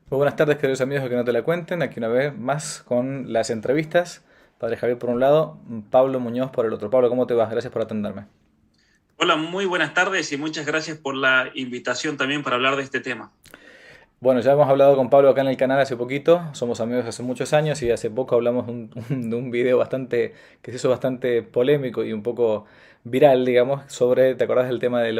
Muy buenas tardes, queridos amigos que no te la cuenten. Aquí una vez más con las entrevistas. Padre Javier por un lado, Pablo Muñoz por el otro. Pablo, ¿cómo te vas? Gracias por atenderme. Hola, muy buenas tardes y muchas gracias por la invitación también para hablar de este tema. Bueno, ya hemos hablado con Pablo acá en el canal hace poquito. Somos amigos hace muchos años y hace poco hablamos de un video bastante que se hizo bastante polémico y un poco viral, digamos, sobre, ¿te acordás del tema de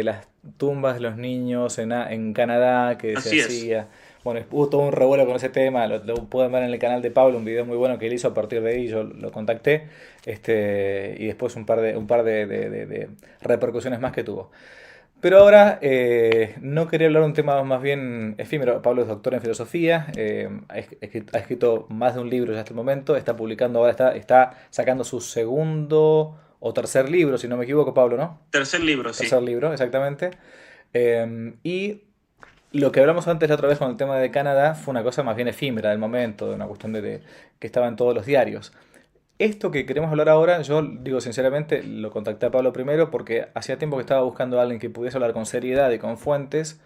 las tumbas de los niños en Canadá que se Así es. hacía? Bueno, hubo todo un revuelo con ese tema, lo pueden ver en el canal de Pablo, un video muy bueno que él hizo a partir de ahí, yo lo contacté, y después un par de repercusiones más que tuvo. Pero ahora no quería hablar de un tema más bien efímero. Pablo es doctor en filosofía, ha escrito más de un libro ya hasta el momento, está publicando ahora, está sacando su segundo o tercer libro, si no me equivoco, Pablo, ¿no? Tercer libro, Tercer sí. libro, exactamente. Y lo que hablamos antes la otra vez con el tema de Canadá fue una cosa más bien efímera del momento, de una cuestión que estaba en todos los diarios. Esto que queremos hablar ahora, yo digo sinceramente, lo contacté a Pablo primero porque hacía tiempo que estaba buscando a alguien que pudiese hablar con seriedad y con fuentes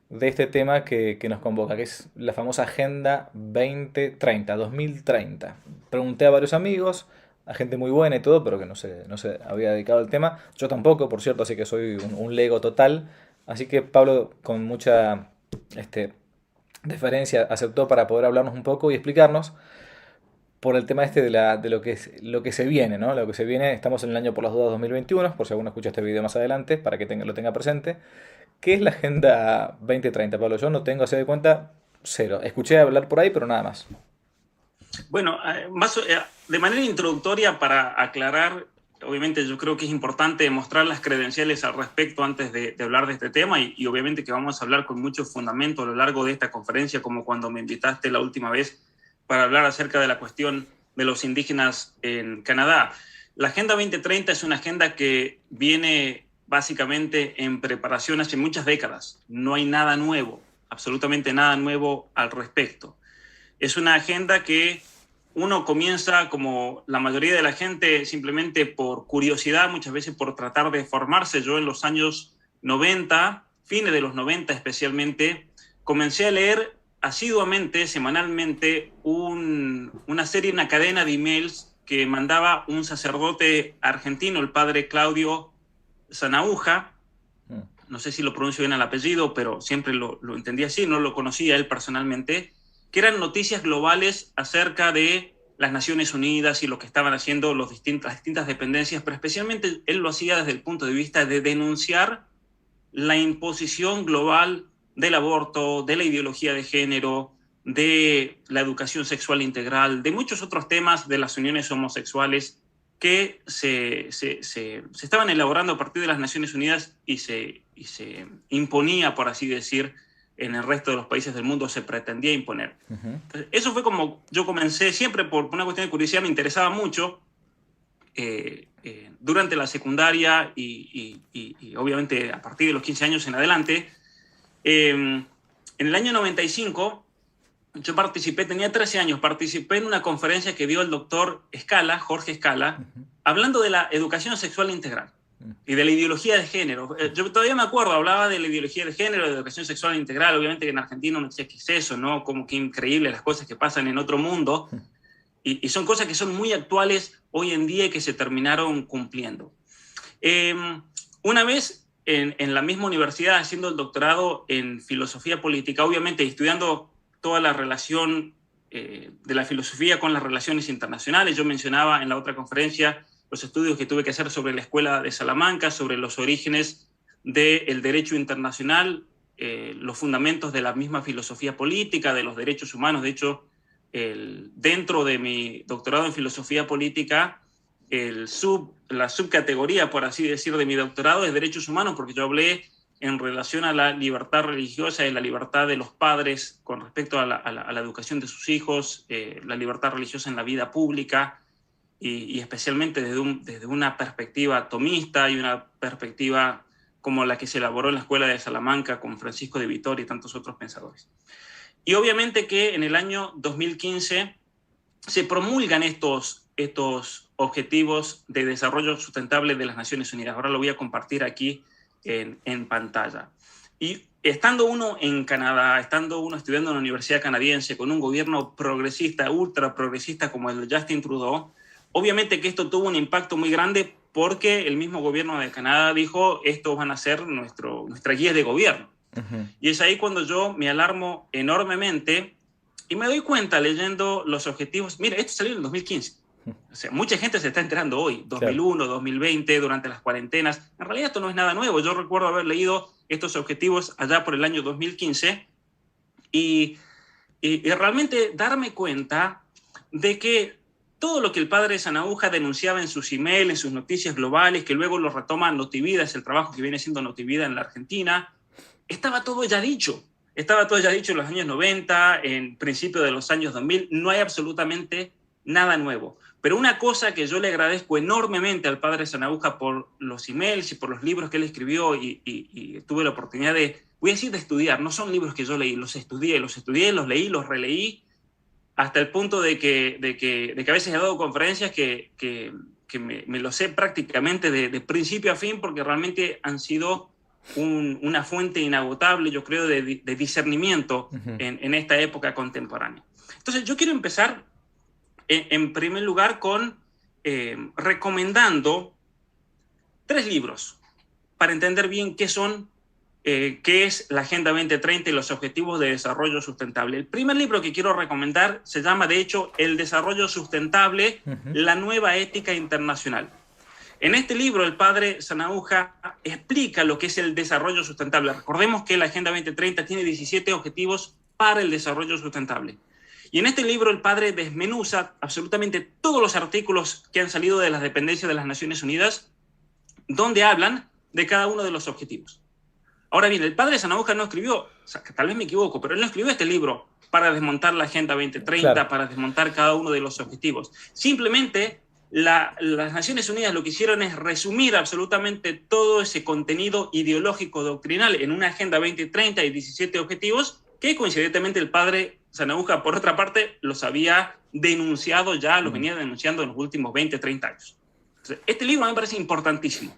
de este tema que nos convoca, que es la famosa Agenda 2030, 2030. Pregunté a varios amigos, a gente muy buena y todo, pero que no se había dedicado al tema. Yo tampoco, por cierto, así que soy un lego total. Así que Pablo, con mucha este, deferencia, aceptó para poder hablarnos un poco y explicarnos por el tema este de lo que se viene, ¿no? Lo que se viene, estamos en el año por las dudas 2021, por si alguno escucha este video más adelante, para que lo tenga presente. ¿Qué es la Agenda 2030, Pablo? Yo no tengo, se de cuenta, cero. Escuché hablar por ahí, pero nada más. Bueno, de manera introductoria para aclarar, obviamente yo creo que es importante mostrar las credenciales al respecto antes de hablar de este tema y obviamente que vamos a hablar con mucho fundamento a lo largo de esta conferencia, como cuando me invitaste la última vez para hablar acerca de la cuestión de los indígenas en Canadá. La Agenda 2030 es una agenda que viene básicamente en preparación hace muchas décadas. No hay nada nuevo, absolutamente nada nuevo al respecto. Es una agenda que uno comienza, como la mayoría de la gente, simplemente por curiosidad, muchas veces por tratar de formarse. Yo en los años 90, fines de los 90 especialmente, comencé a leer asiduamente, semanalmente, una serie, una cadena de emails que mandaba un sacerdote argentino, el padre Claudio Zanauja. Mm. No sé si lo pronuncio bien el apellido, pero siempre lo entendí así, no lo conocía él personalmente, que eran noticias globales acerca de las Naciones Unidas y lo que estaban haciendo las distintas dependencias, pero especialmente él lo hacía desde el punto de vista de denunciar la imposición global del aborto, de la ideología de género, de la educación sexual integral, de muchos otros temas de las uniones homosexuales que se estaban elaborando a partir de las Naciones Unidas y se imponía, por así decir, en el resto de los países del mundo, se pretendía imponer. Ujú. Entonces, eso fue como yo comencé, siempre por una cuestión de curiosidad, me interesaba mucho durante la secundaria y obviamente a partir de los 15 años en adelante. En el año 95 yo participé, tenía 13 años, participé en una conferencia que dio el doctor Escala, Jorge Escala, Ujú. hablando de la educación sexual integral y de la ideología de género. Yo todavía me acuerdo, hablaba de la ideología de género, de educación sexual integral, obviamente que en Argentina no decía qué es eso, ¿no? Como que increíble las cosas que pasan en otro mundo, y son cosas que son muy actuales hoy en día y que se terminaron cumpliendo. Eh, una vez en la misma universidad haciendo el doctorado en filosofía política, obviamente estudiando toda la relación de la filosofía con las relaciones internacionales. Yo mencionaba en la otra conferencia los estudios que tuve que hacer sobre la Escuela de Salamanca, sobre los orígenes del derecho internacional, los fundamentos de la misma filosofía política, de los derechos humanos. De hecho, dentro de mi doctorado en filosofía política, la subcategoría, por así decir, de mi doctorado es derechos humanos, porque yo hablé en relación a la libertad religiosa y la libertad de los padres con respecto a la educación de sus hijos, la libertad religiosa en la vida pública y especialmente desde una perspectiva tomista y una perspectiva como la que se elaboró en la Escuela de Salamanca con Francisco de Vitoria y tantos otros pensadores. Y obviamente que en el año 2015 se promulgan estos objetivos de desarrollo sustentable de las Naciones Unidas. Ahora lo voy a compartir aquí en pantalla. Y estando uno en Canadá, estando uno estudiando en la universidad canadiense, con un gobierno progresista, ultra progresista como el de Justin Trudeau, obviamente que esto tuvo un impacto muy grande porque el mismo gobierno de Canadá dijo, estos van a ser nuestra guía de gobierno. Ujú. Y es ahí cuando yo me alarmo enormemente y me doy cuenta leyendo los objetivos. Mira, esto salió en el 2015. O sea, mucha gente se está enterando hoy, Claro. 2001, 2020, durante las cuarentenas. En realidad esto no es nada nuevo. Yo recuerdo haber leído estos objetivos allá por el año 2015 y, y realmente darme cuenta de que todo lo que el padre Sanahuja denunciaba en sus emails, en sus noticias globales, que luego lo retoma Notivida, es el trabajo que viene siendo Notivida en la Argentina, estaba todo ya dicho. Estaba todo ya dicho en los años 90, en principio de los años 2000. No hay absolutamente nada nuevo. Pero una cosa que yo le agradezco enormemente al padre Sanahuja por los emails y por los libros que él escribió y tuve la oportunidad de, voy a decir, de estudiar. No son libros que yo leí, los estudié, los leí, los releí, hasta el punto de que a veces he dado conferencias que me lo sé prácticamente de principio a fin, porque realmente han sido una fuente inagotable, yo creo, de discernimiento Ujú. en esta época contemporánea. Entonces, yo quiero empezar en primer lugar con recomendando 3 libros para entender bien qué es la Agenda 2030 y los Objetivos de Desarrollo Sustentable. El primer libro que quiero recomendar se llama, de hecho, El Desarrollo Sustentable, Ujú. la nueva ética internacional. En este libro, el padre Sanahuja explica lo que es el desarrollo sustentable. Recordemos que la Agenda 2030 tiene 17 objetivos para el desarrollo sustentable. Y en este libro el padre desmenuza absolutamente todos los artículos que han salido de las dependencias de las Naciones Unidas, donde hablan de cada uno de los objetivos. Ahora bien, el padre Sanahuja no escribió, o sea, tal vez me equivoco, pero él no escribió este libro para desmontar la Agenda 2030, Claro. para desmontar cada uno de los objetivos. Simplemente las Naciones Unidas lo que hicieron es resumir absolutamente todo ese contenido ideológico doctrinal en una Agenda 2030 y 17 objetivos que coincidentemente el padre Sanahuja, por otra parte, los había denunciado ya, los Mm. venía denunciando en los últimos 20, 30 años. Entonces, este libro a mí me parece importantísimo,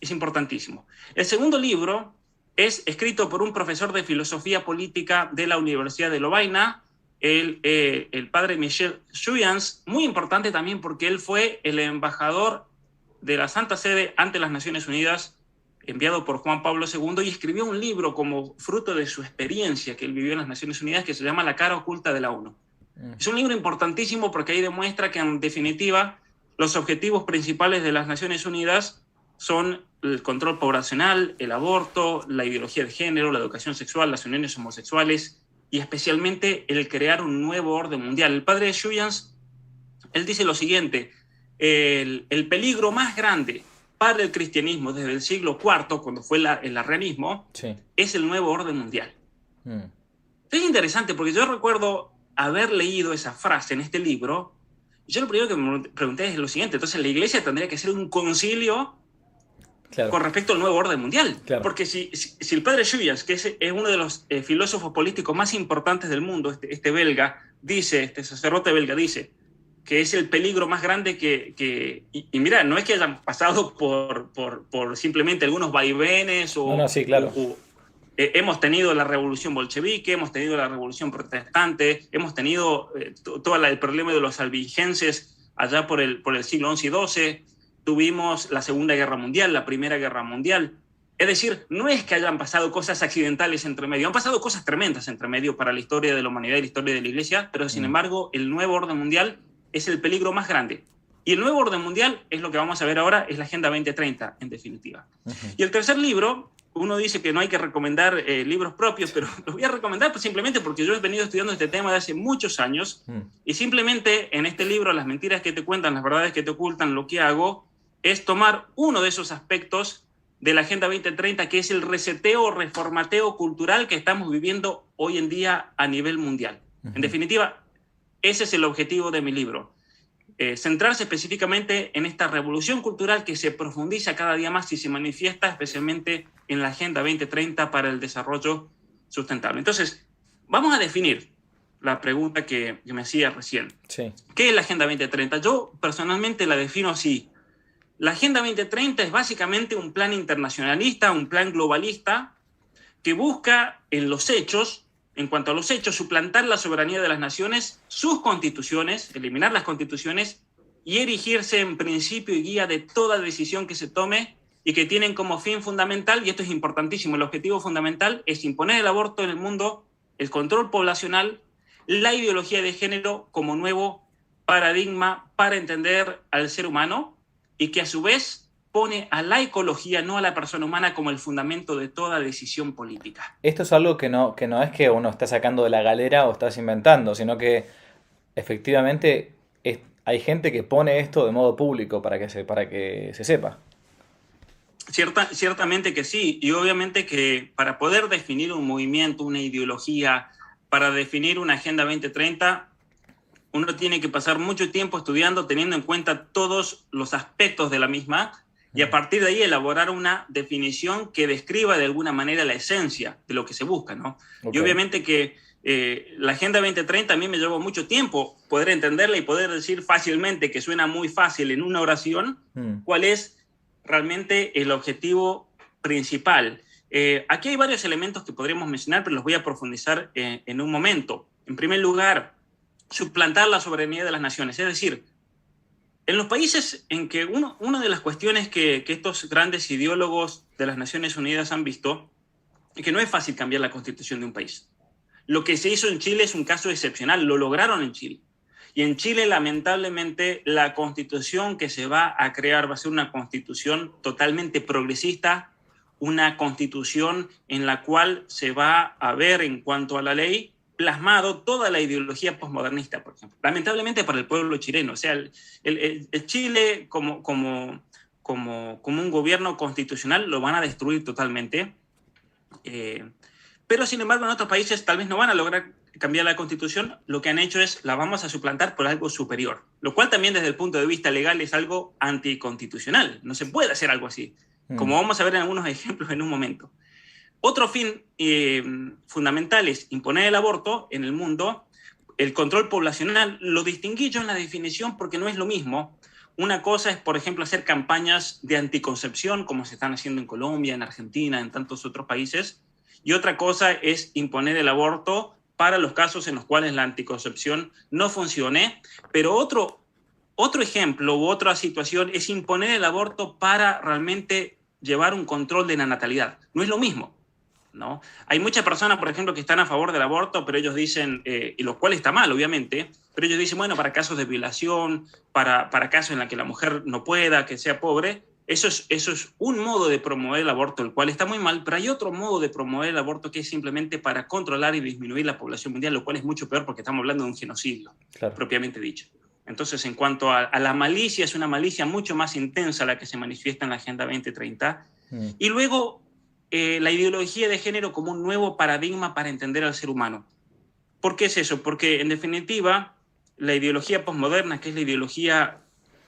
es importantísimo. El segundo libro es escrito por un profesor de filosofía política de la Universidad de Lovaina, el padre Michel Chuyans, muy importante también porque él fue el embajador de la Santa Sede ante las Naciones Unidas, enviado por Juan Pablo II, y escribió un libro como fruto de su experiencia que él vivió en las Naciones Unidas, que se llama La cara oculta de la ONU. Mm. Es un libro importantísimo porque ahí demuestra que, en definitiva, los objetivos principales de las Naciones Unidas son el control poblacional, el aborto, la ideología de género, la educación sexual, las uniones homosexuales y especialmente el crear un nuevo orden mundial. El padre Chuyans, él dice lo siguiente: el peligro más grande para el cristianismo desde el siglo IV, cuando fue el arrianismo, Sí. es el nuevo orden mundial. Mm. Es interesante porque yo recuerdo haber leído esa frase en este libro. Yo lo primero que me pregunté es lo siguiente: entonces la iglesia tendría que hacer un concilio Claro. con respecto al nuevo orden mundial. Claro. Porque si el padre Chuyans, que es uno de los filósofos políticos más importantes del mundo, este belga, dice, este sacerdote belga dice que es el peligro más grande y mira, no es que hayan pasado por simplemente algunos vaivenes No, no, sí, claro. hemos tenido la revolución bolchevique, hemos tenido la revolución protestante, hemos tenido todo el problema de los albigenses allá por el siglo XI y XII, tuvimos la Segunda Guerra Mundial, la Primera Guerra Mundial. Es decir, no es que hayan pasado cosas accidentales entre medio, han pasado cosas tremendas entre medio para la historia de la humanidad y la historia de la Iglesia, pero sin embargo el nuevo orden mundial es el peligro más grande. Y el nuevo orden mundial es lo que vamos a ver ahora, es la Agenda 2030, en definitiva. Y el tercer libro, uno dice que no hay que recomendar libros propios, pero los voy a recomendar pues simplemente porque yo he venido estudiando este tema de hace muchos años y simplemente en este libro, Las mentiras que te cuentan, las verdades que te ocultan, lo que hago es tomar uno de esos aspectos de la Agenda 2030, que es el reseteo o reformateo cultural que estamos viviendo hoy en día a nivel mundial. En definitiva, ese es el objetivo de mi libro. Centrarse específicamente en esta revolución cultural que se profundiza cada día más y se manifiesta especialmente en la Agenda 2030 para el desarrollo sustentable. Entonces, vamos a definir la pregunta que me hacía recién. Sí. ¿Qué es la Agenda 2030? Yo personalmente la defino así. La Agenda 2030 es básicamente un plan internacionalista, un plan globalista, que busca en los hechos, en cuanto a los hechos, suplantar la soberanía de las naciones, sus constituciones, eliminar las constituciones y erigirse en principio y guía de toda decisión que se tome, y que tienen como fin fundamental, y esto es importantísimo, el objetivo fundamental es imponer el aborto en el mundo, el control poblacional, la ideología de género como nuevo paradigma para entender al ser humano, y que a su vez pone a la ecología, no a la persona humana, como el fundamento de toda decisión política. Esto es algo que no es que uno está sacando de la galera o estás inventando, sino que efectivamente hay gente que pone esto de modo público para que se sepa. Ciertamente que sí, y obviamente que para poder definir un movimiento, una ideología, para definir una Agenda 2030, uno tiene que pasar mucho tiempo estudiando, teniendo en cuenta todos los aspectos de la misma, y a partir de ahí elaborar una definición que describa de alguna manera la esencia de lo que se busca, ¿no? Okay. Y obviamente que la Agenda 2030 a mí me llevó mucho tiempo poder entenderla y poder decir fácilmente, que suena muy fácil en una oración, cuál es realmente el objetivo principal. Aquí hay varios elementos que podríamos mencionar, pero los voy a profundizar en un momento. En primer lugar, suplantar la soberanía de las naciones. Es decir, en los países en que una de las cuestiones que estos grandes ideólogos de las Naciones Unidas han visto es que no es fácil cambiar la constitución de un país. Lo que se hizo en Chile es un caso excepcional, lo lograron en Chile. Y en Chile, lamentablemente, la constitución que se va a crear va a ser una constitución totalmente progresista, una constitución en la cual se va a ver, en cuanto a la ley, plasmado toda la ideología posmodernista, por ejemplo. Lamentablemente para el pueblo chileno. O sea, el Chile como un gobierno constitucional lo van a destruir totalmente. Pero, sin embargo, en otros países tal vez no van a lograr cambiar la constitución. Lo que han hecho es la vamos a suplantar por algo superior, lo cual también desde el punto de vista legal es algo anticonstitucional. No se puede hacer algo así, como vamos a ver en algunos ejemplos en un momento. Otro fin fundamental es imponer el aborto en el mundo. El control poblacional lo distinguí yo en la definición porque no es lo mismo. Una cosa es, por ejemplo, hacer campañas de anticoncepción, como se están haciendo en Colombia, en Argentina, en tantos otros países. Y otra cosa es imponer el aborto para los casos en los cuales la anticoncepción no funcione. Pero otro ejemplo u otra situación es imponer el aborto para realmente llevar un control de la natalidad. No es lo mismo, ¿no? Hay muchas personas, por ejemplo, que están a favor del aborto, pero ellos dicen, y lo cual está mal, obviamente, pero ellos dicen, bueno, para casos de violación, para casos en los que la mujer no pueda, que sea pobre. Eso es un modo de promover el aborto, el cual está muy mal, pero hay otro modo de promover el aborto que es simplemente para controlar y disminuir la población mundial, lo cual es mucho peor porque estamos hablando de un genocidio, claro, propiamente dicho. Entonces, en cuanto a la malicia, es una malicia mucho más intensa la que se manifiesta en la Agenda 2030. Y luego, la ideología de género como un nuevo paradigma para entender al ser humano. ¿Por qué es eso? Porque, en definitiva, la ideología posmoderna, que es la ideología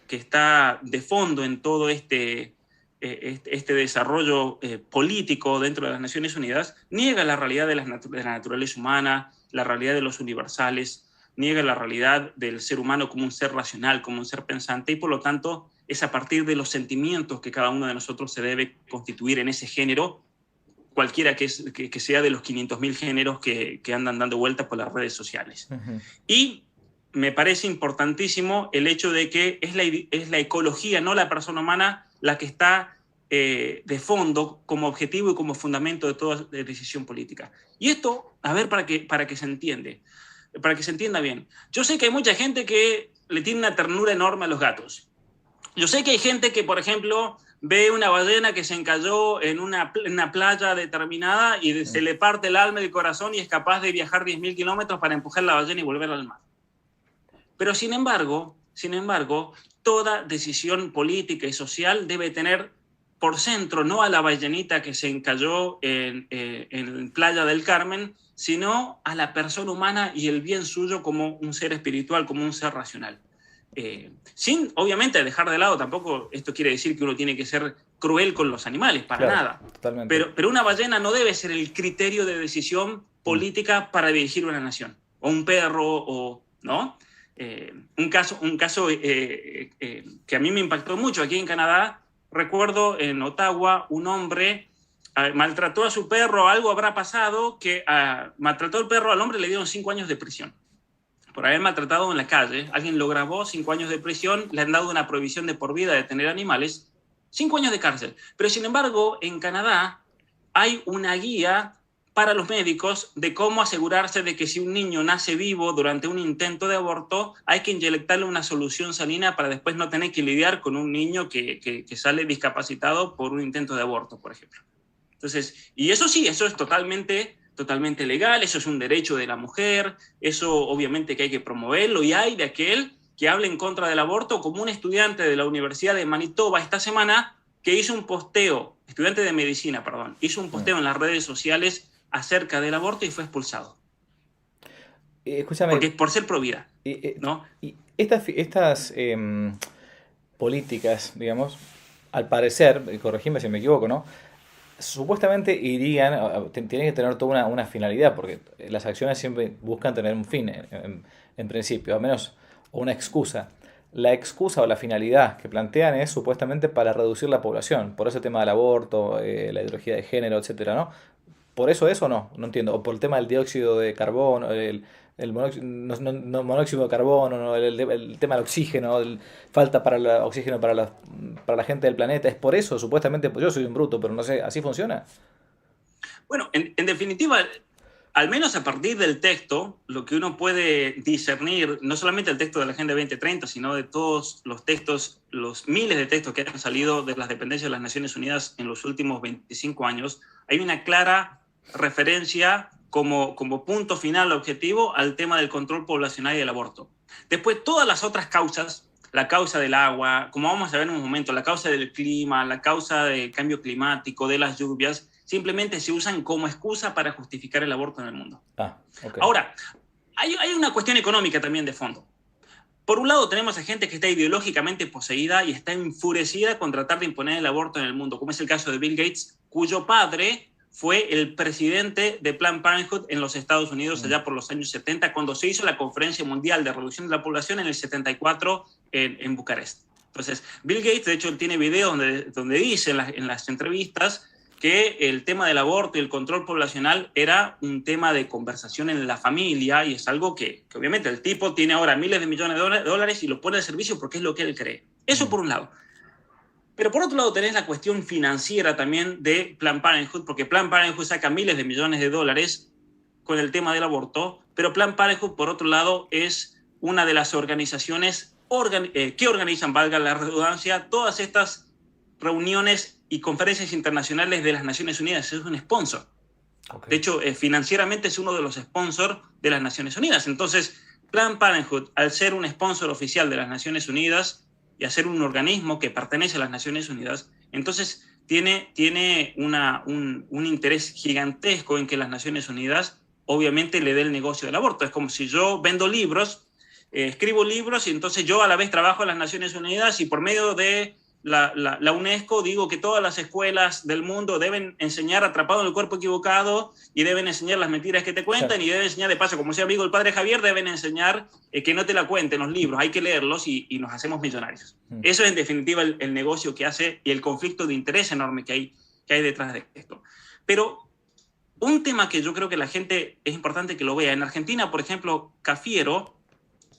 que está de fondo en todo este desarrollo político dentro de las Naciones Unidas, niega la realidad de la naturaleza humana, la realidad de los universales, niega la realidad del ser humano como un ser racional, como un ser pensante, y por lo tanto es a partir de los sentimientos que cada uno de nosotros se debe constituir en ese género, cualquiera que sea de los 500.000 géneros que andan dando vueltas por las redes sociales. Y me parece importantísimo el hecho de que es la ecología, no la persona humana, la que está de fondo como objetivo y como fundamento de toda decisión política. Y esto, a ver, para que se entienda bien. Yo sé que hay mucha gente que le tiene una ternura enorme a los gatos. Yo sé que hay gente que, por ejemplo, ve una ballena que se encalló en una playa determinada y se le parte el alma y el corazón y es capaz de viajar 10.000 kilómetros para empujar la ballena y volverla al mar. Pero sin embargo, toda decisión política y social debe tener por centro no a la ballenita que se encalló en Playa del Carmen, sino a la persona humana y el bien suyo como un ser espiritual, como un ser racional. Sin, obviamente, dejar de lado, tampoco esto quiere decir que uno tiene que ser cruel con los animales, para nada. Totalmente. Pero una ballena no debe ser el criterio de decisión política para dirigir una nación, o un perro, ¿no? Un caso que a mí me impactó mucho aquí en Canadá. Recuerdo en Ottawa un hombre maltrató a su perro, algo habrá pasado, que maltrató al perro, al hombre le dieron 5 años de prisión por haber maltratado en la calle. Alguien lo grabó, 5 años de prisión, le han dado una prohibición de por vida de tener animales, 5 años de cárcel. Pero sin embargo, en Canadá hay una guía para los médicos de cómo asegurarse de que si un niño nace vivo durante un intento de aborto, hay que inyectarle una solución salina para después no tener que lidiar con un niño que sale discapacitado por un intento de aborto, por ejemplo. Entonces, y eso sí, eso es totalmente legal, eso es un derecho de la mujer, eso obviamente que hay que promoverlo, y hay de aquel que hable en contra del aborto, como un estudiante de la Universidad de Manitoba esta semana que hizo un posteo, estudiante de medicina, perdón, hizo un posteo en las redes sociales acerca del aborto y fue expulsado. Escúchame, Porque por ser pro vida, y, ¿no? y estas políticas, digamos, al parecer, y corregime si me equivoco, ¿no? Supuestamente irían, tienen que tener toda una finalidad, porque las acciones siempre buscan tener un fin, en principio, al menos una excusa. La excusa o la finalidad que plantean es supuestamente para reducir la población, por ese tema del aborto, la ideología de género, etcétera, ¿no? ¿Por eso no? No entiendo. O por el tema del dióxido de carbono, el monóxido, monóxido de carbono, ¿no? El tema del oxígeno, falta para el oxígeno para la gente del planeta. Es por eso, supuestamente, pues yo soy un bruto, pero no sé, ¿así funciona? Bueno, en definitiva, al menos a partir del texto, lo que uno puede discernir, no solamente el texto de la Agenda 2030, sino de todos los textos, los miles de textos que han salido de las dependencias de las Naciones Unidas en los últimos 25 años, hay una clara referencia como punto final objetivo al tema del control poblacional y del aborto. Después, todas las otras causas, la causa del agua, como vamos a ver en un momento, la causa del clima, la causa del cambio climático, de las lluvias, simplemente se usan como excusa para justificar el aborto en el mundo. Okay. Ahora, hay una cuestión económica también de fondo. Por un lado tenemos a gente que está ideológicamente poseída y está enfurecida con tratar de imponer el aborto en el mundo, como es el caso de Bill Gates, cuyo padre fue el presidente de Planned Parenthood en los Estados Unidos allá por los años 70, cuando se hizo la Conferencia Mundial de Reducción de la Población en el 74 en Bucarest. Entonces, Bill Gates, de hecho, él tiene videos donde dice en las entrevistas que el tema del aborto y el control poblacional era un tema de conversación en la familia, y es algo que obviamente el tipo tiene ahora miles de millones de dólares y lo pone al servicio porque es lo que él cree. Eso por un lado. Pero por otro lado tenés la cuestión financiera también de Planned Parenthood, porque Planned Parenthood saca miles de millones de dólares con el tema del aborto, pero Planned Parenthood, por otro lado, es una de las organizaciones que organizan, valga la redundancia, todas estas reuniones y conferencias internacionales de las Naciones Unidas. Es un sponsor. Okay. De hecho, financieramente es uno de los sponsors de las Naciones Unidas. Entonces, Planned Parenthood, al ser un sponsor oficial de las Naciones Unidas y a ser un organismo que pertenece a las Naciones Unidas, entonces tiene un interés gigantesco en que las Naciones Unidas obviamente le dé el negocio del aborto. Es como si yo vendo libros, escribo libros, y entonces yo a la vez trabajo en las Naciones Unidas y por medio de la UNESCO digo que todas las escuelas del mundo deben enseñar atrapado en el cuerpo equivocado y deben enseñar las mentiras que te cuentan, y deben enseñar, de paso, como sea amigo el padre Javier, deben enseñar que no te la cuenten los libros, hay que leerlos y nos hacemos millonarios. Eso es en definitiva el negocio que hace y el conflicto de interés enorme que hay detrás de esto. Pero un tema que yo creo que la gente es importante que lo vea. En Argentina, por ejemplo,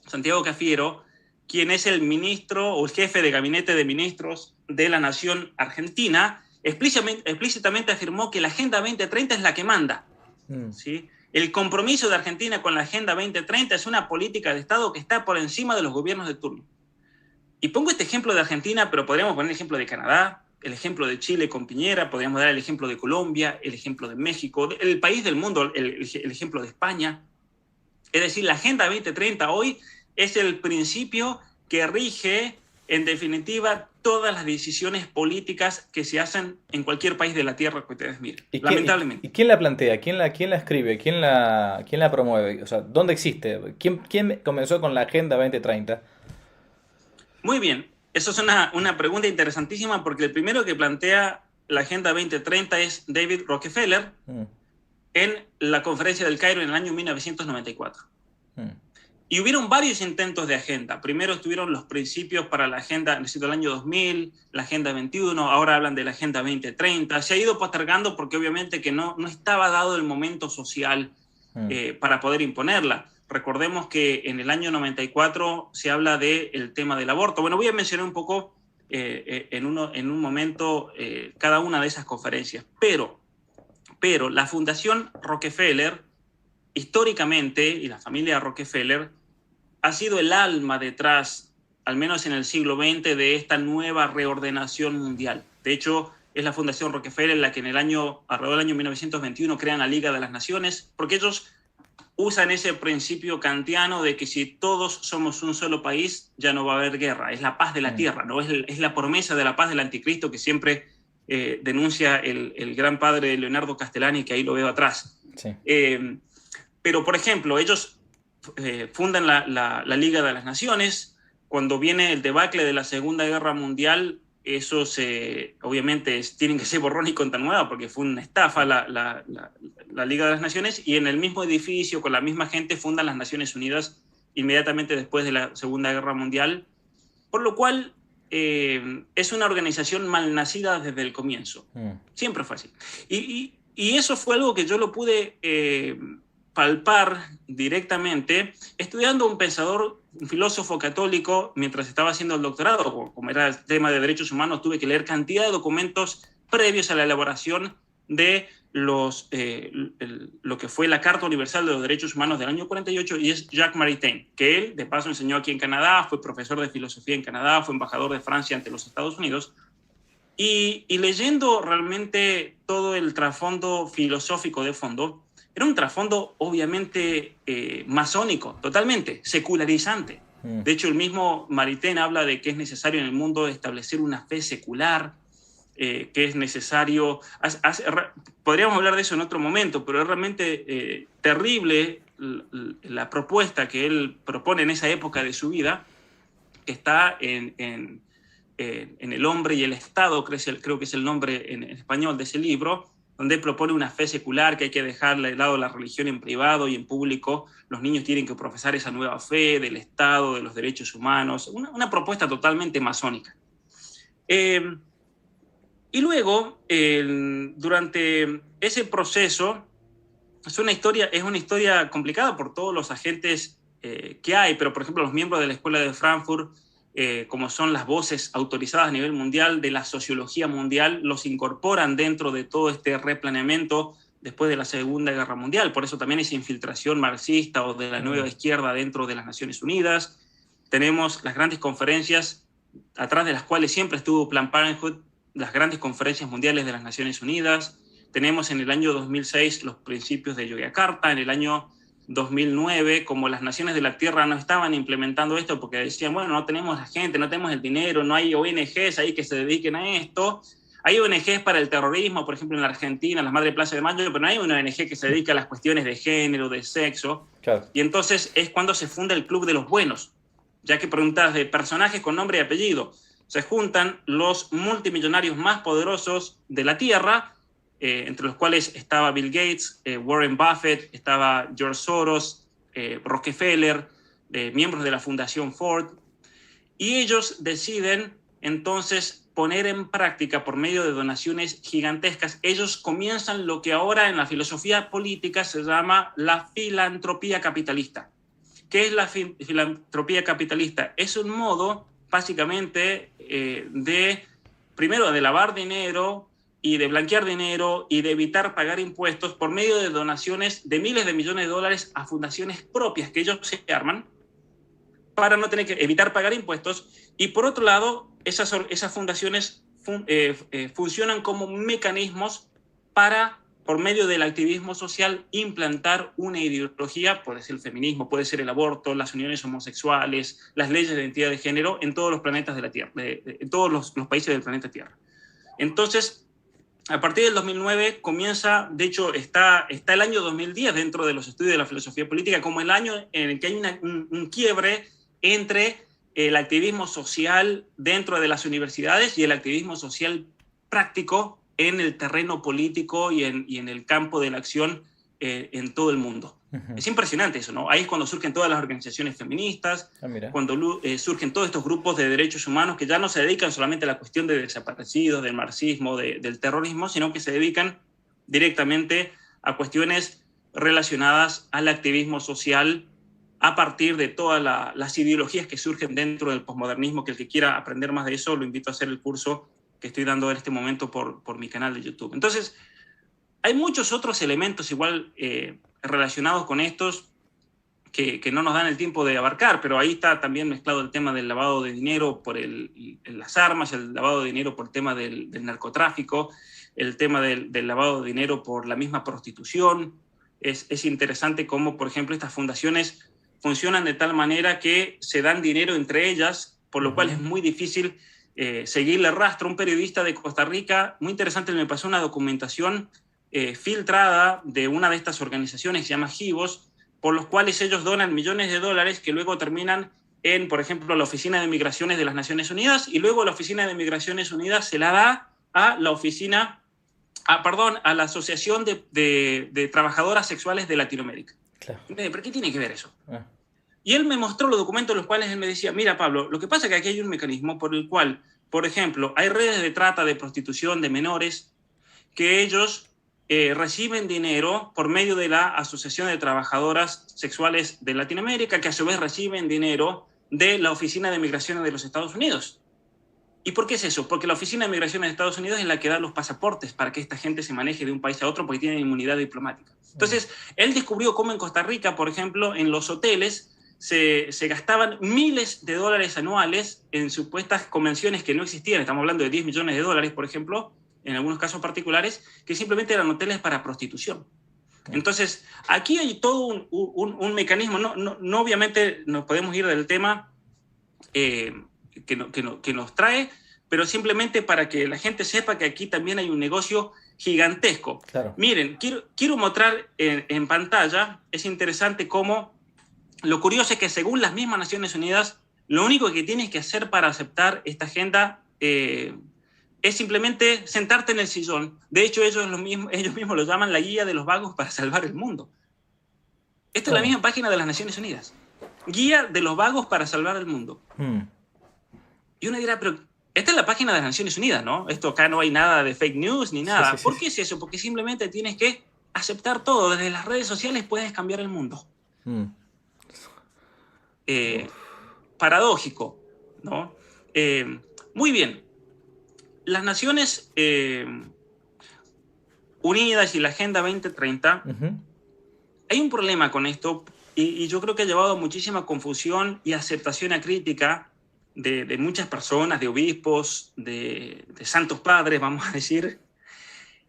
Santiago Cafiero, quien es el ministro o el jefe de gabinete de ministros de la nación argentina, explícitamente afirmó que la Agenda 2030 es la que manda. ¿Sí? El compromiso de Argentina con la Agenda 2030 es una política de Estado que está por encima de los gobiernos de turno. Y pongo este ejemplo de Argentina, pero podríamos poner el ejemplo de Canadá, el ejemplo de Chile con Piñera, podríamos dar el ejemplo de Colombia, el ejemplo de México, el país del mundo, el ejemplo de España. Es decir, la Agenda 2030 hoy es el principio que rige, en definitiva, todas las decisiones políticas que se hacen en cualquier país de la Tierra que ustedes miren, lamentablemente. ¿Y quién la plantea? ¿Quién la escribe? ¿Quién la promueve? O sea, ¿dónde existe? ¿Quién comenzó con la Agenda 2030? Muy bien, eso es una pregunta interesantísima, porque el primero que plantea la Agenda 2030 es David Rockefeller en la Conferencia del Cairo en el año 1994. Y hubieron varios intentos de agenda. Primero estuvieron los principios para la agenda, necesito el año 2000, la agenda 21, ahora hablan de la agenda 2030. Se ha ido postergando porque obviamente que no estaba dado el momento social para poder imponerla. Recordemos que en el año 94 se habla del tema del aborto. Bueno, voy a mencionar un poco en un momento cada una de esas conferencias. Pero la Fundación Rockefeller, históricamente, y la familia Rockefeller, ha sido el alma detrás, al menos en el siglo XX, de esta nueva reordenación mundial. De hecho, es la Fundación Rockefeller la que alrededor del año 1921 crean la Liga de las Naciones, porque ellos usan ese principio kantiano de que si todos somos un solo país, ya no va a haber guerra. Es la paz de la tierra, ¿no? Es la promesa de la paz del anticristo que siempre denuncia el gran padre Leonardo Castellani, que ahí lo veo atrás. Sí. Pero, por ejemplo, ellos fundan la Liga de las Naciones. Cuando viene el debacle de la Segunda Guerra Mundial, eso obviamente tienen que ser borrón y cuenta nueva, porque fue una estafa la Liga de las Naciones, y en el mismo edificio, con la misma gente, fundan las Naciones Unidas inmediatamente después de la Segunda Guerra Mundial, por lo cual es una organización malnacida desde el comienzo. Siempre fue así. Y eso fue algo que yo lo pude palpar directamente estudiando un filósofo católico mientras estaba haciendo el doctorado. Como era el tema de derechos humanos, tuve que leer cantidad de documentos previos a la elaboración de lo que fue la Carta Universal de los Derechos Humanos del año 48, y es Jacques Maritain, que él de paso enseñó aquí en Canadá, fue profesor de filosofía en Canadá, fue embajador de Francia ante los Estados Unidos. Y leyendo realmente todo el trasfondo filosófico de fondo, era un trasfondo obviamente masónico, totalmente secularizante. De hecho, el mismo Maritain habla de que es necesario en el mundo establecer una fe secular, que es necesario... podríamos hablar de eso en otro momento, pero es realmente terrible la propuesta que él propone en esa época de su vida, que está en El hombre y el Estado, creo que es el nombre en español de ese libro, donde propone una fe secular, que hay que dejarle de lado la religión en privado y en público. Los niños tienen que profesar esa nueva fe del Estado, de los derechos humanos, una propuesta totalmente masónica. Y luego, durante ese proceso, es una historia complicada por todos los agentes que hay, pero por ejemplo los miembros de la Escuela de Frankfurt, como son las voces autorizadas a nivel mundial de la sociología mundial, los incorporan dentro de todo este replaneamiento después de la Segunda Guerra Mundial. Por eso también esa infiltración marxista o de la nueva izquierda dentro de las Naciones Unidas. Tenemos las grandes conferencias, atrás de las cuales siempre estuvo Planned Parenthood, las grandes conferencias mundiales de las Naciones Unidas. Tenemos en el año 2006 los principios de Yogyakarta, en el año 2009, como las naciones de la Tierra no estaban implementando esto porque decían, bueno, no tenemos la gente, no tenemos el dinero, no hay ONGs ahí que se dediquen a esto. Hay ONGs para el terrorismo, por ejemplo, en la Argentina, las Madres Plaza de Mayo, pero no hay una ONG que se dedique a las cuestiones de género, de sexo. Claro. Y entonces es cuando se funda el Club de los Buenos, ya que preguntas de personajes con nombre y apellido. Se juntan los multimillonarios más poderosos de la Tierra, entre los cuales estaba Bill Gates, Warren Buffett, estaba George Soros, Rockefeller, miembros de la Fundación Ford, y ellos deciden entonces poner en práctica por medio de donaciones gigantescas. Ellos comienzan lo que ahora en la filosofía política se llama la filantropía capitalista. ¿Qué es la filantropía capitalista? Es un modo, básicamente, primero de lavar dinero y de blanquear dinero y de evitar pagar impuestos por medio de donaciones de miles de millones de dólares a fundaciones propias que ellos se arman para no tener que evitar pagar impuestos. Y por otro lado, esas fundaciones funcionan como mecanismos para, por medio del activismo social, implantar una ideología, puede ser el feminismo, puede ser el aborto, las uniones homosexuales, las leyes de identidad de género en todos los planetas de la Tierra, en todos los países del planeta Tierra. Entonces, a partir del 2009 comienza, de hecho está el año 2010 dentro de los estudios de la filosofía política como el año en el que hay un quiebre entre el activismo social dentro de las universidades y el activismo social práctico en el terreno político y en el campo de la acción en todo el mundo. Ujú. Es impresionante eso, ¿no? Ahí es cuando surgen todas las organizaciones feministas, Mira. cuando surgen todos estos grupos de derechos humanos que ya no se dedican solamente a la cuestión de desaparecidos, del marxismo, del terrorismo, sino que se dedican directamente a cuestiones relacionadas al activismo social a partir de todas las ideologías que surgen dentro del posmodernismo, que el que quiera aprender más de eso, lo invito a hacer el curso que estoy dando en este momento por mi canal de YouTube. Entonces, hay muchos otros elementos igual relacionados con estos que no nos dan el tiempo de abarcar, pero ahí está también mezclado el tema del lavado de dinero por las armas, el lavado de dinero por el tema del narcotráfico, el tema del lavado de dinero por la misma prostitución. Es interesante cómo, por ejemplo, estas fundaciones funcionan de tal manera que se dan dinero entre ellas, por lo cual es muy difícil seguirle rastro. Un periodista de Costa Rica, muy interesante, me pasó una documentación filtrada de una de estas organizaciones que se llama GIVOS, por los cuales ellos donan millones de dólares que luego terminan en, por ejemplo, la Oficina de Migraciones de las Naciones Unidas, y luego la Oficina de Migraciones Unidas se la da a la a la Asociación de Trabajadoras Sexuales de Latinoamérica. Claro. ¿Pero qué tiene que ver eso? Ah. Y él me mostró los documentos en los cuales él me decía, mira, Pablo, lo que pasa es que aquí hay un mecanismo por el cual, por ejemplo, hay redes de trata, de prostitución de menores, que ellos reciben dinero por medio de la Asociación de Trabajadoras Sexuales de Latinoamérica, que a su vez reciben dinero de la Oficina de Migraciones de los Estados Unidos. ¿Y por qué es eso? Porque la Oficina de Migraciones de Estados Unidos es la que da los pasaportes para que esta gente se maneje de un país a otro porque tienen inmunidad diplomática. Entonces, él descubrió cómo en Costa Rica, por ejemplo, en los hoteles se gastaban miles de dólares anuales en supuestas convenciones que no existían. Estamos hablando de 10 millones de dólares, por ejemplo, en algunos casos particulares, que simplemente eran hoteles para prostitución. Entonces, aquí hay todo un mecanismo. No obviamente nos podemos ir del tema que nos trae, pero simplemente para que la gente sepa que aquí también hay un negocio gigantesco. Claro. Miren, quiero mostrar en pantalla, es interesante cómo, lo curioso es que según las mismas Naciones Unidas, lo único que tienes que hacer para aceptar esta agenda es simplemente sentarte en el sillón. De hecho, ellos mismos lo llaman la guía de los vagos para salvar el mundo. Esta es la misma página de las Naciones Unidas. Guía de los vagos para salvar el mundo. Y uno dirá, pero esta es la página de las Naciones Unidas, ¿no? Esto acá no hay nada de fake news ni nada. Sí. ¿Por qué es eso? Porque simplemente tienes que aceptar todo. Desde las redes sociales puedes cambiar el mundo. Paradójico, ¿no? Muy bien. Las Naciones Unidas y la Agenda 2030, hay un problema con esto y yo creo que ha llevado a muchísima confusión y aceptación acrítica de muchas personas, de obispos, de santos padres, vamos a decir,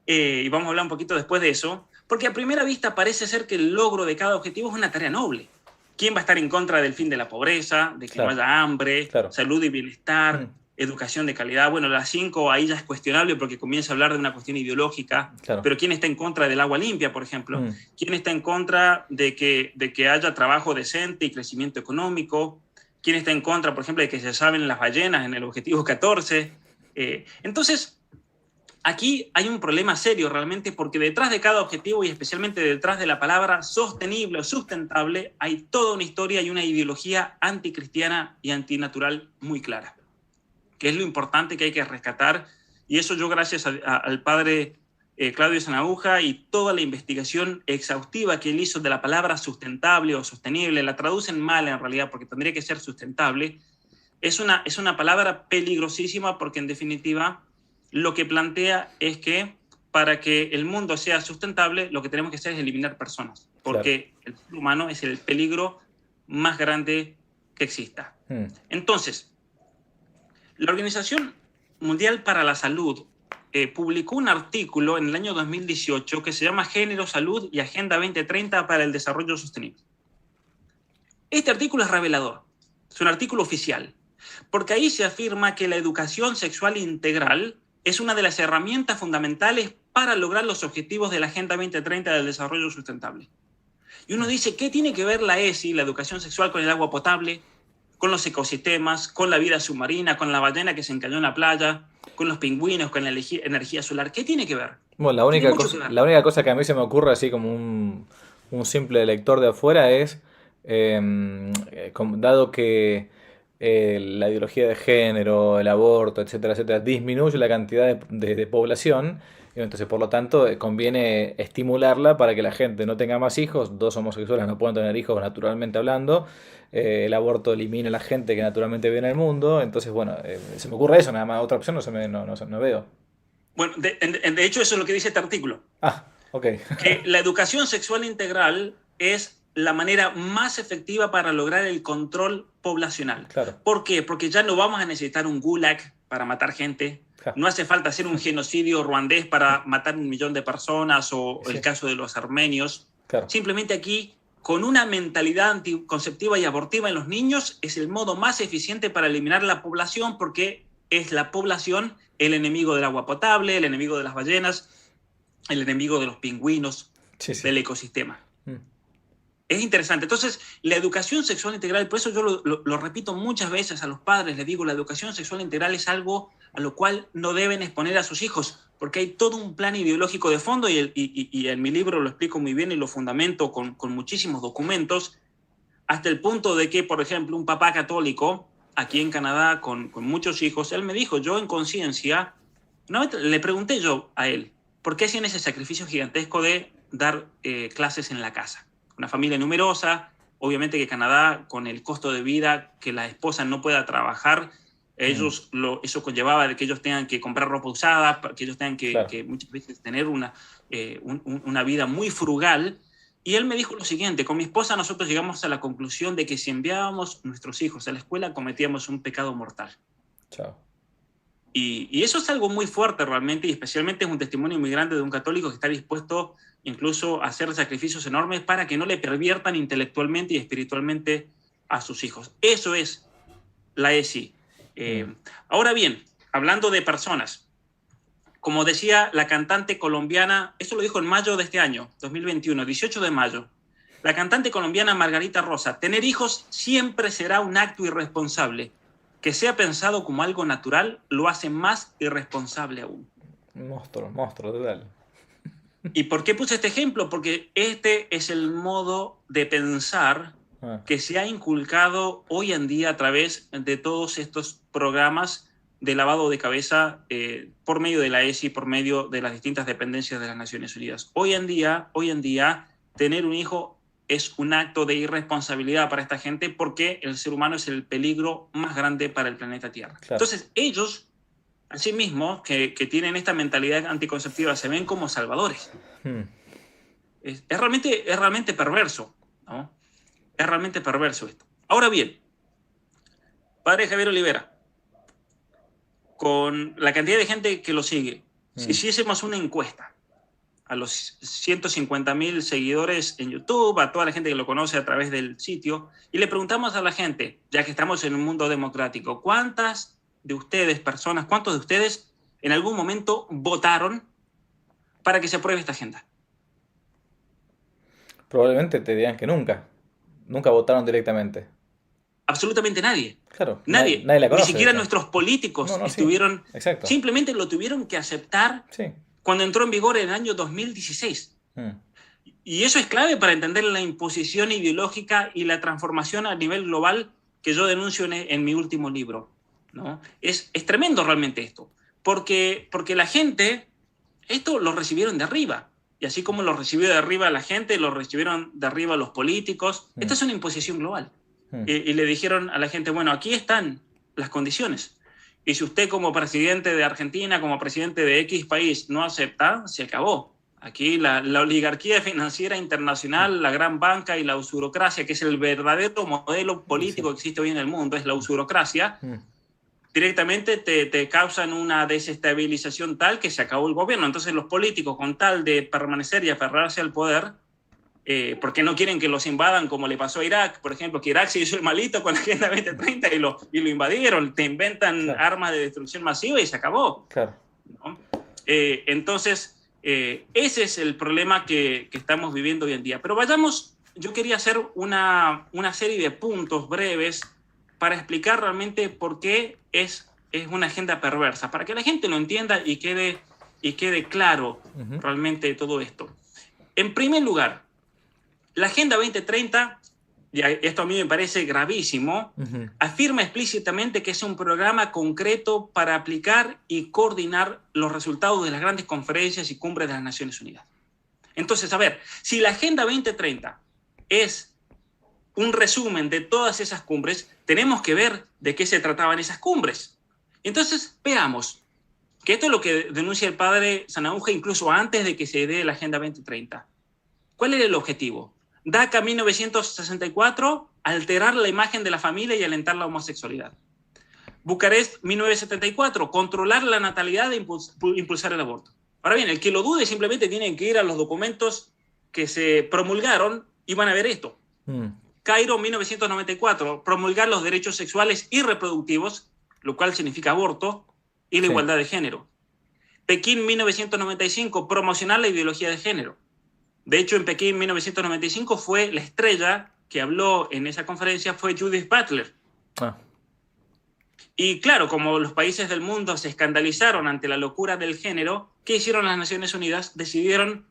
y vamos a hablar un poquito después de eso, porque a primera vista parece ser que el logro de cada objetivo es una tarea noble. ¿Quién va a estar en contra del fin de la pobreza, de que no haya hambre, salud y bienestar, educación de calidad? Bueno, las 5 ahí ya es cuestionable porque comienza a hablar de una cuestión ideológica, pero ¿quién está en contra del agua limpia, por ejemplo? ¿Quién está en contra de que haya trabajo decente y crecimiento económico? ¿Quién está en contra, por ejemplo, de que se salven las ballenas en el objetivo 14? Entonces, aquí hay un problema serio realmente porque detrás de cada objetivo y especialmente detrás de la palabra sostenible o sustentable hay toda una historia y una ideología anticristiana y antinatural muy clara, que es lo importante que hay que rescatar. Y eso yo, gracias al padre Claudio Sanaúja y toda la investigación exhaustiva que él hizo de la palabra sustentable o sostenible, la traducen mal en realidad porque tendría que ser sustentable, es una palabra peligrosísima porque en definitiva lo que plantea es que para que el mundo sea sustentable lo que tenemos que hacer es eliminar personas, porque el ser humano es el peligro más grande que exista. Entonces, la Organización Mundial para la Salud publicó un artículo en el año 2018 que se llama Género, Salud y Agenda 2030 para el Desarrollo Sostenible. Este artículo es revelador, es un artículo oficial, porque ahí se afirma que la educación sexual integral es una de las herramientas fundamentales para lograr los objetivos de la Agenda 2030 del Desarrollo Sustentable. Y uno dice, ¿qué tiene que ver la ESI, la educación sexual, con el agua potable, con los ecosistemas, con la vida submarina, con la ballena que se encalló en la playa, con los pingüinos, con la energía solar. ¿Qué tiene que ver? Bueno, Tiene mucho que ver. la única cosa que a mí se me ocurre así como un simple lector de afuera es, dado que la ideología de género, el aborto, etcétera, etcétera, disminuye la cantidad de población, y entonces por lo tanto conviene estimularla para que la gente no tenga más hijos, dos homosexuales no pueden tener hijos naturalmente hablando, el aborto elimina a la gente que naturalmente vive en el mundo, entonces bueno, se me ocurre eso, nada más, otra opción no veo. Bueno, de hecho eso es lo que dice este artículo. Ah, ok. Que la educación sexual integral es la manera más efectiva para lograr el control poblacional. Claro. ¿Por qué? Porque ya no vamos a necesitar un gulag para matar gente. No hace falta hacer un genocidio ruandés para matar 1 millón de personas o el caso de los armenios. Claro. Simplemente aquí, con una mentalidad anticonceptiva y abortiva en los niños, es el modo más eficiente para eliminar la población, porque es la población el enemigo del agua potable, el enemigo de las ballenas, el enemigo de los pingüinos, del ecosistema. Es interesante. Entonces, la educación sexual integral, por eso yo lo repito muchas veces a los padres, les digo, la educación sexual integral es algo a lo cual no deben exponer a sus hijos, porque hay todo un plan ideológico de fondo, y en mi libro lo explico muy bien y lo fundamento con muchísimos documentos, hasta el punto de que, por ejemplo, un papá católico aquí en Canadá con muchos hijos, él me dijo, yo en conciencia, le pregunté yo a él, ¿por qué hacían ese sacrificio gigantesco de dar clases en la casa? Una familia numerosa, obviamente que Canadá, con el costo de vida, que la esposa no pueda trabajar, eso conllevaba de que ellos tengan que comprar ropa usada, que ellos tengan que muchas veces tener una vida muy frugal. Y él me dijo lo siguiente, con mi esposa nosotros llegamos a la conclusión de que si enviábamos nuestros hijos a la escuela cometíamos un pecado mortal. Chao. Y eso es algo muy fuerte realmente, y especialmente es un testimonio muy grande de un católico que está dispuesto incluso a hacer sacrificios enormes para que no le perviertan intelectualmente y espiritualmente a sus hijos. Eso es la ESI. Ahora bien, hablando de personas, como decía la cantante colombiana, esto lo dijo en mayo de este año, 2021, 18 de mayo, la cantante colombiana Margarita Rosa, tener hijos siempre será un acto irresponsable. Que sea pensado como algo natural lo hace más irresponsable aún. Monstruo, total. ¿Y por qué puse este ejemplo? Porque este es el modo de pensar que se ha inculcado hoy en día a través de todos estos programas de lavado de cabeza por medio de la ESI, por medio de las distintas dependencias de las Naciones Unidas. Hoy en día, tener un hijo es un acto de irresponsabilidad para esta gente, porque el ser humano es el peligro más grande para el planeta Tierra. Claro. Entonces, ellos, asimismo, que tienen esta mentalidad anticonceptiva, se ven como salvadores. Es realmente perverso, ¿no? Es realmente perverso esto. Ahora bien, padre Javier Olivera, con la cantidad de gente que lo sigue, si hiciésemos una encuesta a los 150,000 seguidores en YouTube, a toda la gente que lo conoce a través del sitio, y le preguntamos a la gente, ya que estamos en un mundo democrático, ¿cuántos de ustedes en algún momento votaron para que se apruebe esta agenda? Probablemente te digan que nunca votaron directamente. Absolutamente nadie. Claro, nadie la conoce, ni siquiera nuestros políticos estuvieron, simplemente lo tuvieron que aceptar cuando entró en vigor en el año 2016. Y eso es clave para entender la imposición ideológica y la transformación a nivel global que yo denuncio en mi último libro, ¿no? Es tremendo realmente esto, porque la gente, esto lo recibieron de arriba, y así como lo recibió de arriba la gente, lo recibieron de arriba los políticos. Esta es una imposición global. Y le dijeron a la gente, bueno, aquí están las condiciones. Y si usted como presidente de Argentina, como presidente de X país no acepta, se acabó. Aquí la oligarquía financiera internacional, la gran banca y la usurocracia, que es el verdadero modelo político que existe hoy en el mundo, es la usurocracia, directamente te causan una desestabilización tal que se acabó el gobierno. Entonces los políticos, con tal de permanecer y aferrarse al poder, porque no quieren que los invadan, como le pasó a Irak, por ejemplo, que Irak se hizo el malito con la Agenda 2030 y lo invadieron, te inventan armas de destrucción masiva y se acabó. ¿No? Entonces, ese es el problema que estamos viviendo hoy en día. Pero vayamos, yo quería hacer una serie de puntos breves para explicar realmente por qué es una agenda perversa, para que la gente lo entienda y quede claro realmente todo esto. En primer lugar, la Agenda 2030, y esto a mí me parece gravísimo, afirma explícitamente que es un programa concreto para aplicar y coordinar los resultados de las grandes conferencias y cumbres de las Naciones Unidas. Entonces, a ver, si la Agenda 2030 es un resumen de todas esas cumbres, tenemos que ver de qué se trataban esas cumbres. Entonces, veamos, que esto es lo que denuncia el padre Sanahuja incluso antes de que se dé la Agenda 2030. ¿Cuál era el objetivo? DACA 1964, alterar la imagen de la familia y alentar la homosexualidad. Bucarest 1974, controlar la natalidad e impulsar el aborto. Ahora bien, el que lo dude simplemente tiene que ir a los documentos que se promulgaron y van a ver esto. Cairo 1994, promulgar los derechos sexuales y reproductivos, lo cual significa aborto, y la igualdad de género. Pekín 1995, promocionar la ideología de género. De hecho, en Pekín 1995 fue la estrella que habló en esa conferencia fue Judith Butler. Y claro, como los países del mundo se escandalizaron ante la locura del género, ¿qué hicieron las Naciones Unidas? Decidieron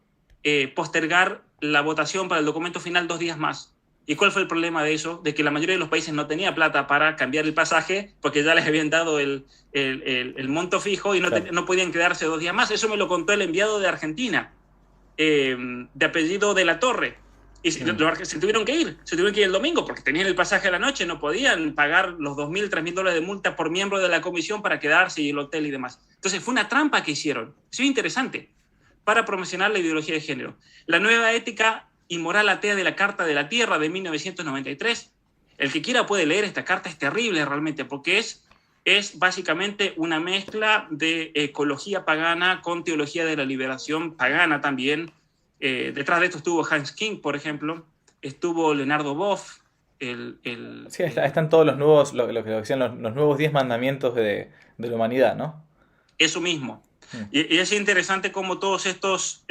postergar la votación para el documento final 2 días más. ¿Y cuál fue el problema de eso? De que la mayoría de los países no tenía plata para cambiar el pasaje porque ya les habían dado el monto fijo y no podían quedarse 2 días más. Eso me lo contó el enviado de Argentina, de apellido de la Torre. Y se tuvieron que ir el domingo porque tenían el pasaje a la noche, no podían pagar los $2.000, $3.000 de multa por miembro de la comisión para quedarse y el hotel y demás. Entonces fue una trampa que hicieron. Eso es interesante para promocionar la ideología de género. La nueva ética y moral atea de la Carta de la Tierra de 1993. El que quiera puede leer esta carta, es terrible realmente porque es básicamente una mezcla de ecología pagana con teología de la liberación pagana también. Detrás de esto estuvo Hans King, por ejemplo, estuvo Leonardo Boff. Sí, están todos los nuevos, lo que decían los nuevos 10 mandamientos de la humanidad, ¿no? Eso mismo. Y es interesante cómo todos estos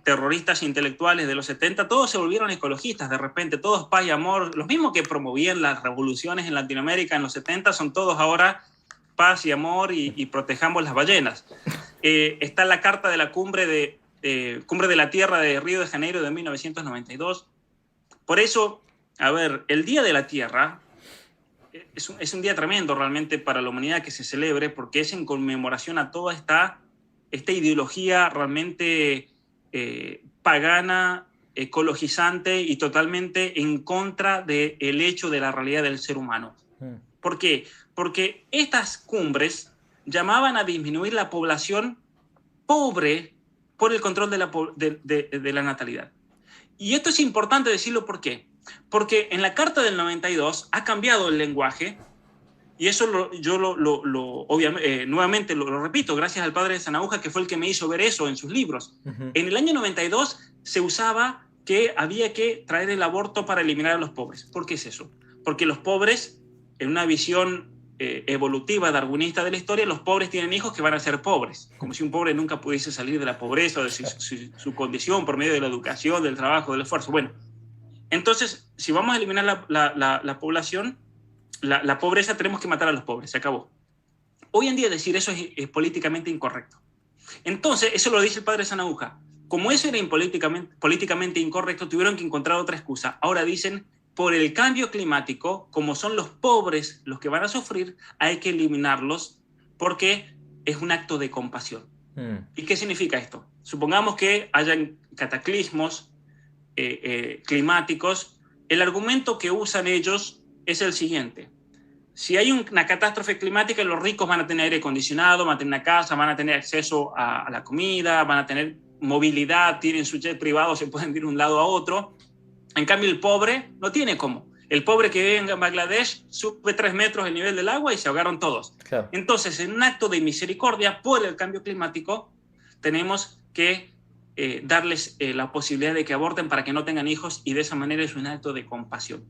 terroristas intelectuales de los 70, todos se volvieron ecologistas de repente, todos paz y amor, los mismos que promovían las revoluciones en Latinoamérica en los 70, son todos ahora paz y amor y protejamos las ballenas. Está la carta de la Cumbre de la Tierra de Río de Janeiro de 1992. Por eso, a ver, el Día de la Tierra es un día tremendo realmente para la humanidad que se celebre porque es en conmemoración a toda esta ideología realmente pagana, ecologizante y totalmente en contra del hecho de la realidad del ser humano. ¿Por qué? Porque estas cumbres llamaban a disminuir la población pobre por el control de la natalidad. Y esto es importante decirlo, ¿por qué? Porque en la Carta del 92 ha cambiado el lenguaje, y eso obviamente, nuevamente lo repito, gracias al padre de Sanahuja, que fue el que me hizo ver eso en sus libros. En el año 92 se usaba que había que traer el aborto para eliminar a los pobres. ¿Por qué es eso? Porque los pobres, en una visión evolutiva, darwinista de la historia, los pobres tienen hijos que van a ser pobres, como si un pobre nunca pudiese salir de la pobreza o de su condición por medio de la educación, del trabajo, del esfuerzo. Bueno, entonces, si vamos a eliminar la población, la pobreza, tenemos que matar a los pobres, se acabó. Hoy en día decir eso es políticamente incorrecto. Entonces, eso lo dice el padre Sanahuja. Como eso era políticamente incorrecto, tuvieron que encontrar otra excusa. Ahora dicen, por el cambio climático, como son los pobres los que van a sufrir, hay que eliminarlos porque es un acto de compasión. ¿Y qué significa esto? Supongamos que hayan cataclismos climáticos. El argumento que usan ellos es el siguiente. Si hay una catástrofe climática, los ricos van a tener aire acondicionado, van a tener una casa, van a tener acceso a la comida, van a tener movilidad, tienen su jet privado, se pueden ir de un lado a otro. En cambio, el pobre no tiene cómo. El pobre que vive en Bangladesh sube 3 metros el nivel del agua y se ahogaron todos. Claro. Entonces, en un acto de misericordia por el cambio climático, tenemos que darles la posibilidad de que aborten para que no tengan hijos, y de esa manera es un acto de compasión.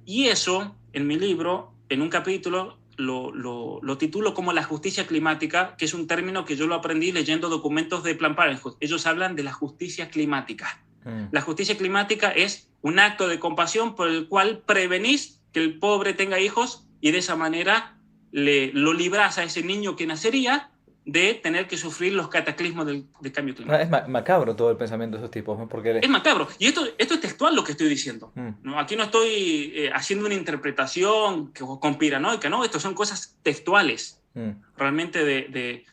Y eso, en mi libro, en un capítulo, lo titulo como la justicia climática, que es un término que yo lo aprendí leyendo documentos de Planned Parenthood. Ellos hablan de la justicia climática. La justicia climática es un acto de compasión por el cual prevenís que el pobre tenga hijos y de esa manera lo libras a ese niño que nacería de tener que sufrir los cataclismos del cambio Es climático. macabro todo el pensamiento de esos tipos, ¿no? Porque... Es macabro. Y esto es textual lo que estoy diciendo. Mm, ¿No? Aquí no estoy haciendo una interpretación conspiranoica, ¿no? Estas son cosas textuales mm, realmente de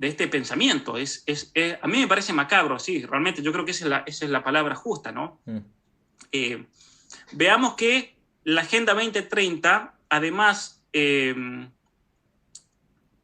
este pensamiento. A mí me parece macabro, sí, realmente yo creo que esa es la palabra justa, ¿no? mm, Eh, Veamos que la Agenda 2030, además,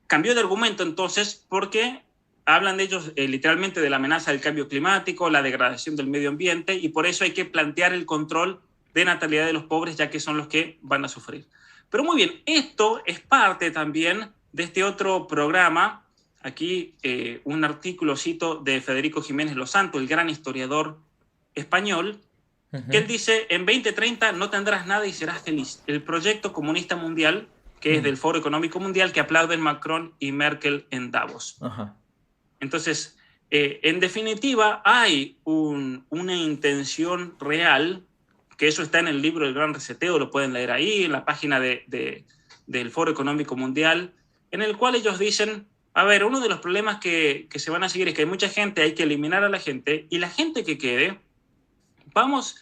cambió de argumento entonces porque hablan de ellos literalmente de la amenaza del cambio climático, la degradación del medio ambiente, y por eso hay que plantear el control de natalidad de los pobres, ya que son los que van a sufrir. Pero muy bien, esto es parte también de este otro programa. Aquí un artículo cito de Federico Jiménez Losanto, el gran historiador español, que ujú, él dice, en 2030 no tendrás nada y serás feliz. El proyecto comunista mundial, que es mm, del Foro Económico Mundial, que aplauden Macron y Merkel en Davos. ajá, Entonces, en definitiva, hay una intención real, que eso está en el libro El Gran Reseteo, lo pueden leer ahí, en la página del Foro Económico Mundial, en el cual ellos dicen, a ver, uno de los problemas que se van a seguir es que hay mucha gente, hay que eliminar a la gente, y la gente que quede, vamos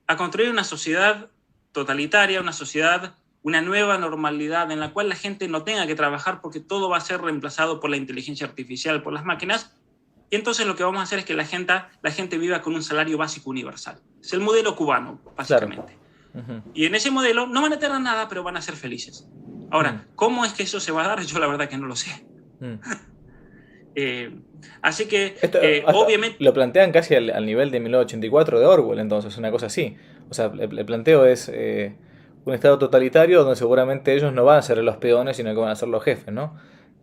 a construir una sociedad totalitaria, una sociedad, una nueva normalidad en la cual la gente no tenga que trabajar porque todo va a ser reemplazado por la inteligencia artificial, por las máquinas. Y entonces lo que vamos a hacer es que la gente viva con un salario básico universal. Es el modelo cubano, claro. básicamente. Ujú, Y en ese modelo no van a tener nada, pero van a ser felices. mm, Ahora, ¿cómo es que eso se va a dar? Yo la verdad que no lo sé. mm. Eh, Así que, Esto obviamente, lo plantean casi al nivel de 1984 de Orwell, entonces, una cosa así. O sea, el planteo es un estado totalitario donde seguramente ellos no van a ser los peones, sino que van a ser los jefes, ¿no?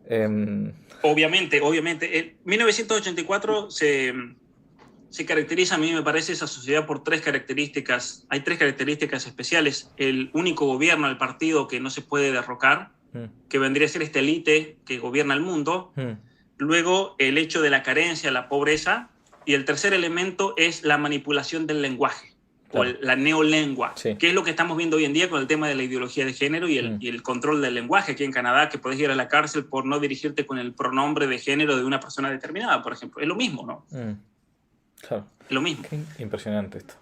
Em, obviamente. En 1984 se caracteriza, a mí me parece, esa sociedad por tres características. Hay tres características especiales. El único gobierno, el partido que no se puede derrocar, mm, que vendría a ser esta élite que gobierna el mundo. mm, Luego, el hecho de la carencia, la pobreza. Y el tercer elemento es la manipulación del lenguaje o claro, la neolengua, sí. que es lo que estamos viendo hoy en día con el tema de la ideología de género Mm, y el control del lenguaje aquí en Canadá, que puedes ir a la cárcel por no dirigirte con el pronombre de género de una persona determinada, por ejemplo. Es lo mismo, ¿no? mm, claro. Es lo mismo. Qué impresionante esto.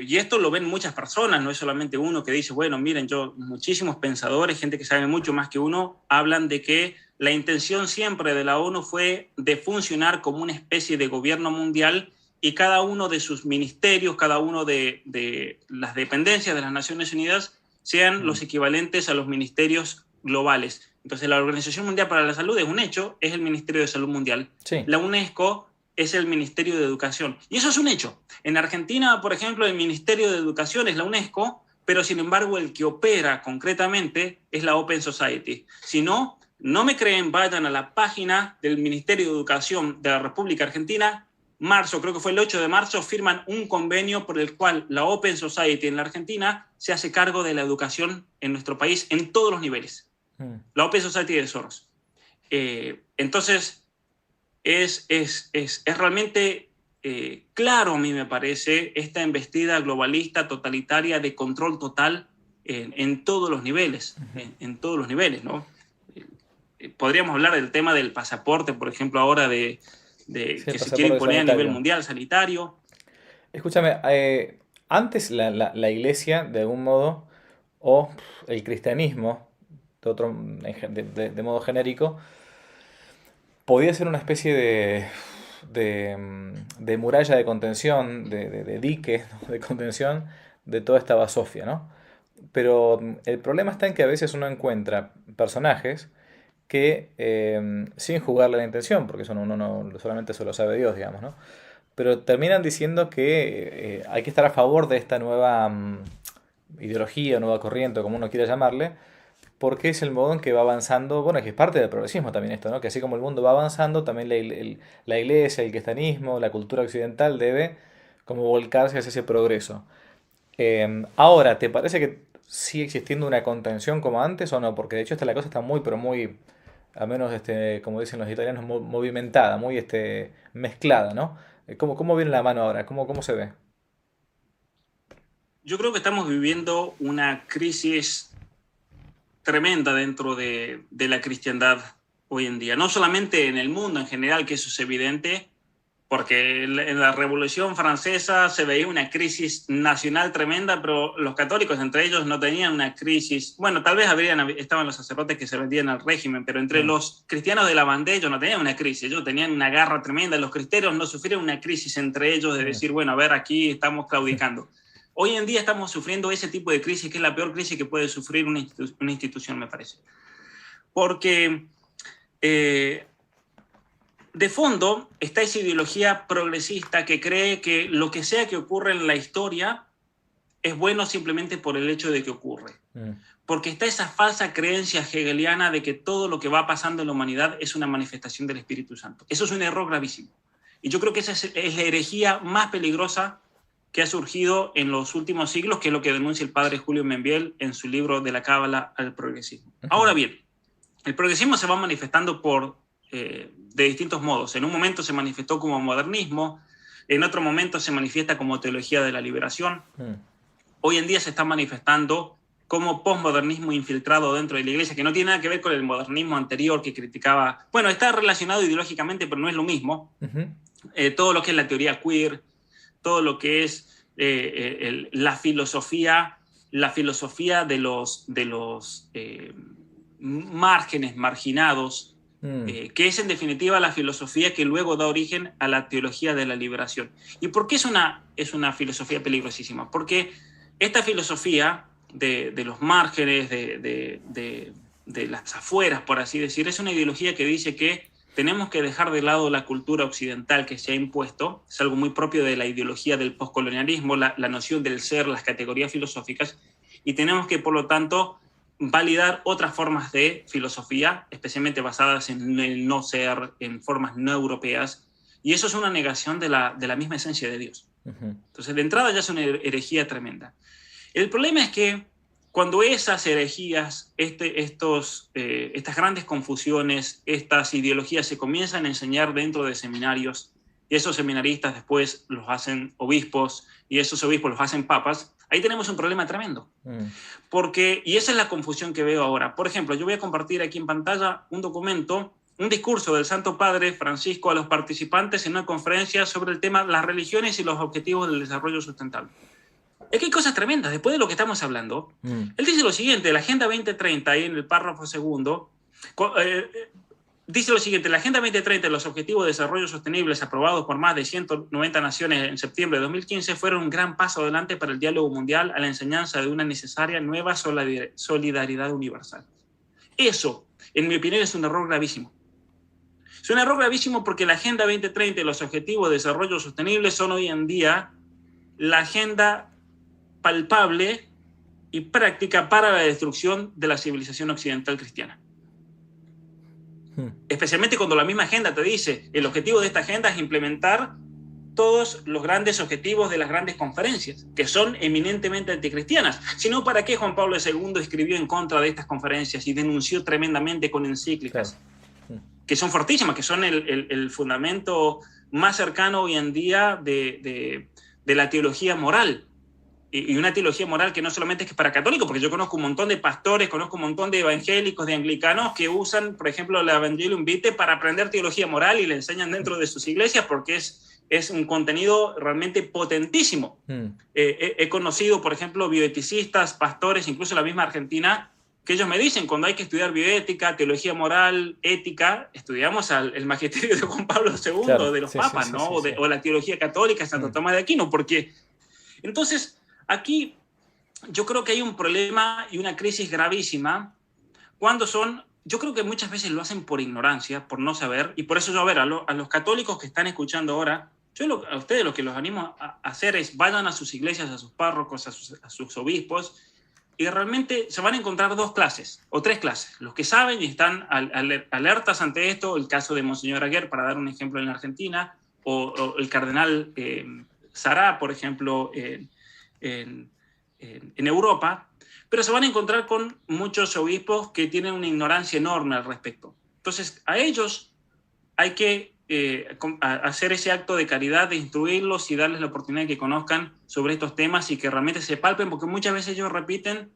Y esto lo ven muchas personas, no es solamente uno que dice, bueno, miren, muchísimos pensadores, gente que sabe mucho más que uno, hablan de que la intención siempre de la ONU fue de funcionar como una especie de gobierno mundial y cada uno de sus ministerios, cada uno de las dependencias de las Naciones Unidas sean Mm, los equivalentes a los ministerios globales. Entonces, la Organización Mundial para la Salud es un hecho, es el Ministerio de Salud Mundial. sí. La UNESCO es el Ministerio de Educación. Y eso es un hecho. En Argentina, por ejemplo, el Ministerio de Educación es la UNESCO, pero sin embargo el que opera concretamente es la Open Society. Si no, no me creen, vayan a la página del Ministerio de Educación de la República Argentina. Marzo, creo que fue el 8 de marzo, firman un convenio por el cual la Open Society en la Argentina se hace cargo de la educación en nuestro país en todos los niveles. Mm, La Open Society de Soros. Entonces, es realmente claro, a mí me parece, esta embestida globalista, totalitaria, de control total en todos los niveles, ujú. en todos los niveles, ¿no? Podríamos hablar del tema del pasaporte, por ejemplo, ahora Sí, el que se quiere pasaporte imponer a nivel sanitario. mundial, sanitario. Escúchame, antes la iglesia, de algún modo, o el cristianismo, de modo genérico, podía ser una especie de muralla de contención, de dique, ¿no? De contención de toda esta basofia, ¿no? Pero el problema está en que a veces uno encuentra personajes que, sin jugarle la intención, porque eso uno no, solamente eso lo sabe Dios, digamos, ¿no? Pero terminan diciendo que hay que estar a favor de esta nueva ideología, nueva corriente, como uno quiera llamarle, porque es el modo en que va avanzando, bueno, que es parte del progresismo también esto, ¿no? Que así como el mundo va avanzando, también la iglesia, el cristianismo, la cultura occidental debe como volcarse hacia ese progreso. Ahora, ¿te parece que sigue existiendo una contención como antes o no? Porque de hecho la cosa está muy, pero muy, al menos como dicen los italianos, movimentada, muy mezclada, ¿no? ¿Cómo viene la mano ahora? ¿Cómo se ve? Yo creo que estamos viviendo una crisis tremenda dentro de la cristiandad hoy en día. No solamente en el mundo en general, que eso es evidente, porque en la Revolución Francesa se veía una crisis nacional tremenda, pero los católicos entre ellos no tenían una crisis. Bueno, tal vez estaban los sacerdotes que se vendían al régimen, pero entre los cristianos de la Vendée ellos no tenían una crisis, ellos tenían una guerra tremenda. Los cristeros no sufrieron una crisis entre ellos de decir, bueno, a ver, aquí estamos claudicando. Hoy en día estamos sufriendo ese tipo de crisis, que es la peor crisis que puede sufrir una institución, me parece. Porque de fondo está esa ideología progresista que cree que lo que sea que ocurra en la historia es bueno simplemente por el hecho de que ocurre. Porque está esa falsa creencia hegeliana de que todo lo que va pasando en la humanidad es una manifestación del Espíritu Santo. Eso es un error gravísimo. Y yo creo que esa es la herejía más peligrosa que ha surgido en los últimos siglos, que es lo que denuncia el padre Julio Membiel en su libro De la Cábala al progresismo. Ahora bien, el progresismo se va manifestando de distintos modos. En un momento se manifestó como modernismo, en otro momento se manifiesta como teología de la liberación. Hoy en día se está manifestando como posmodernismo infiltrado dentro de la iglesia, que no tiene nada que ver con el modernismo anterior que criticaba. Bueno, está relacionado ideológicamente, pero no es lo mismo. Todo lo que es la teoría queer, todo lo que es la filosofía de los márgenes, marginados, que es en definitiva la filosofía que luego da origen a la teología de la liberación. ¿Y por qué es una filosofía peligrosísima? Porque esta filosofía de los márgenes, de las afueras, por así decir, es una ideología que dice que tenemos que dejar de lado la cultura occidental que se ha impuesto. Es algo muy propio de la ideología del postcolonialismo, la noción del ser, las categorías filosóficas, y tenemos que, por lo tanto, validar otras formas de filosofía, especialmente basadas en el no ser, en formas no europeas, y eso es una negación de la misma esencia de Dios. Entonces, de entrada ya es una herejía tremenda. El problema es que cuando esas herejías, estas grandes confusiones, estas ideologías se comienzan a enseñar dentro de seminarios, y esos seminaristas después los hacen obispos, y esos obispos los hacen papas, ahí tenemos un problema tremendo. Y esa es la confusión que veo ahora. Por ejemplo, yo voy a compartir aquí en pantalla un documento, un discurso del Santo Padre Francisco a los participantes en una conferencia sobre el tema las religiones y los objetivos del desarrollo sustentable. Es que hay cosas tremendas. Después de lo que estamos hablando, él dice lo siguiente, la Agenda 2030, ahí en el párrafo segundo, dice lo siguiente, la Agenda 2030 y los Objetivos de Desarrollo Sostenibles aprobados por más de 190 naciones en septiembre de 2015 fueron un gran paso adelante para el diálogo mundial a la enseñanza de una necesaria nueva solidaridad universal. Eso, en mi opinión, es un error gravísimo. Es un error gravísimo porque la Agenda 2030 y los Objetivos de Desarrollo Sostenible son hoy en día la agenda palpable y práctica para la destrucción de la civilización occidental cristiana. Especialmente cuando la misma agenda te dice, el objetivo de esta agenda es implementar todos los grandes objetivos de las grandes conferencias, que son eminentemente anticristianas. Si no, ¿para qué Juan Pablo II escribió en contra de estas conferencias y denunció tremendamente con encíclicas? Claro. Que son fortísimas, que son el fundamento más cercano hoy en día de la teología moral. Y una teología moral que no solamente es que para católicos, porque yo conozco un montón de pastores, conozco un montón de evangélicos, de anglicanos que usan, por ejemplo, el Evangelium Vitae para aprender teología moral y le enseñan dentro de sus iglesias porque es un contenido realmente potentísimo. He conocido, por ejemplo, bioeticistas, pastores, incluso en la misma Argentina, que ellos me dicen, cuando hay que estudiar bioética, teología moral, ética, estudiamos el magisterio de Juan Pablo II, claro, de los papas, ¿no? O la teología católica, Santo Tomás de Aquino, porque entonces aquí yo creo que hay un problema y una crisis gravísima cuando yo creo que muchas veces lo hacen por ignorancia, por no saber, y por eso yo, a los católicos que están escuchando ahora, a ustedes lo que los animo a hacer es vayan a sus iglesias, a sus párrocos, a sus obispos, y realmente se van a encontrar dos clases, o tres clases. Los que saben y están alertas ante esto, el caso de Monseñor Aguer, para dar un ejemplo en la Argentina, o el cardenal Sará, por ejemplo, en Europa, pero se van a encontrar con muchos obispos que tienen una ignorancia enorme al respecto. Entonces, a ellos hay que hacer ese acto de caridad, de instruirlos y darles la oportunidad de que conozcan sobre estos temas y que realmente se palpen, porque muchas veces ellos repiten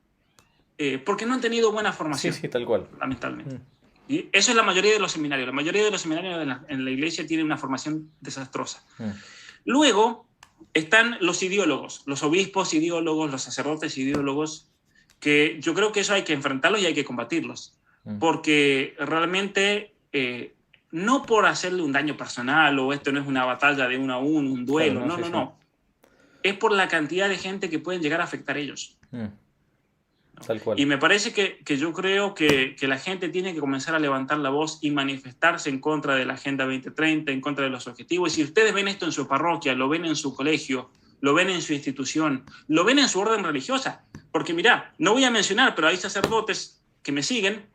porque no han tenido buena Sí, formación, sí, tal cual. lamentablemente. Y eso es la mayoría de los seminarios. La mayoría de los seminarios en la iglesia tienen una formación desastrosa. Luego están los ideólogos, los obispos ideólogos, los sacerdotes ideólogos, que yo creo que eso hay que enfrentarlos y hay que combatirlos, porque realmente no por hacerle un daño personal o esto no es una batalla de uno a uno, un duelo, Claro, no, sí, sí. no. Es por la cantidad de gente que pueden llegar a afectar a ellos. Tal cual. Y me parece que yo creo que la gente tiene que comenzar a levantar la voz y manifestarse en contra de la Agenda 2030, en contra de los objetivos. Y si ustedes ven esto en su parroquia, lo ven en su colegio, lo ven en su institución, lo ven en su orden religiosa. Porque mirá, no voy a mencionar, pero hay sacerdotes que me siguen,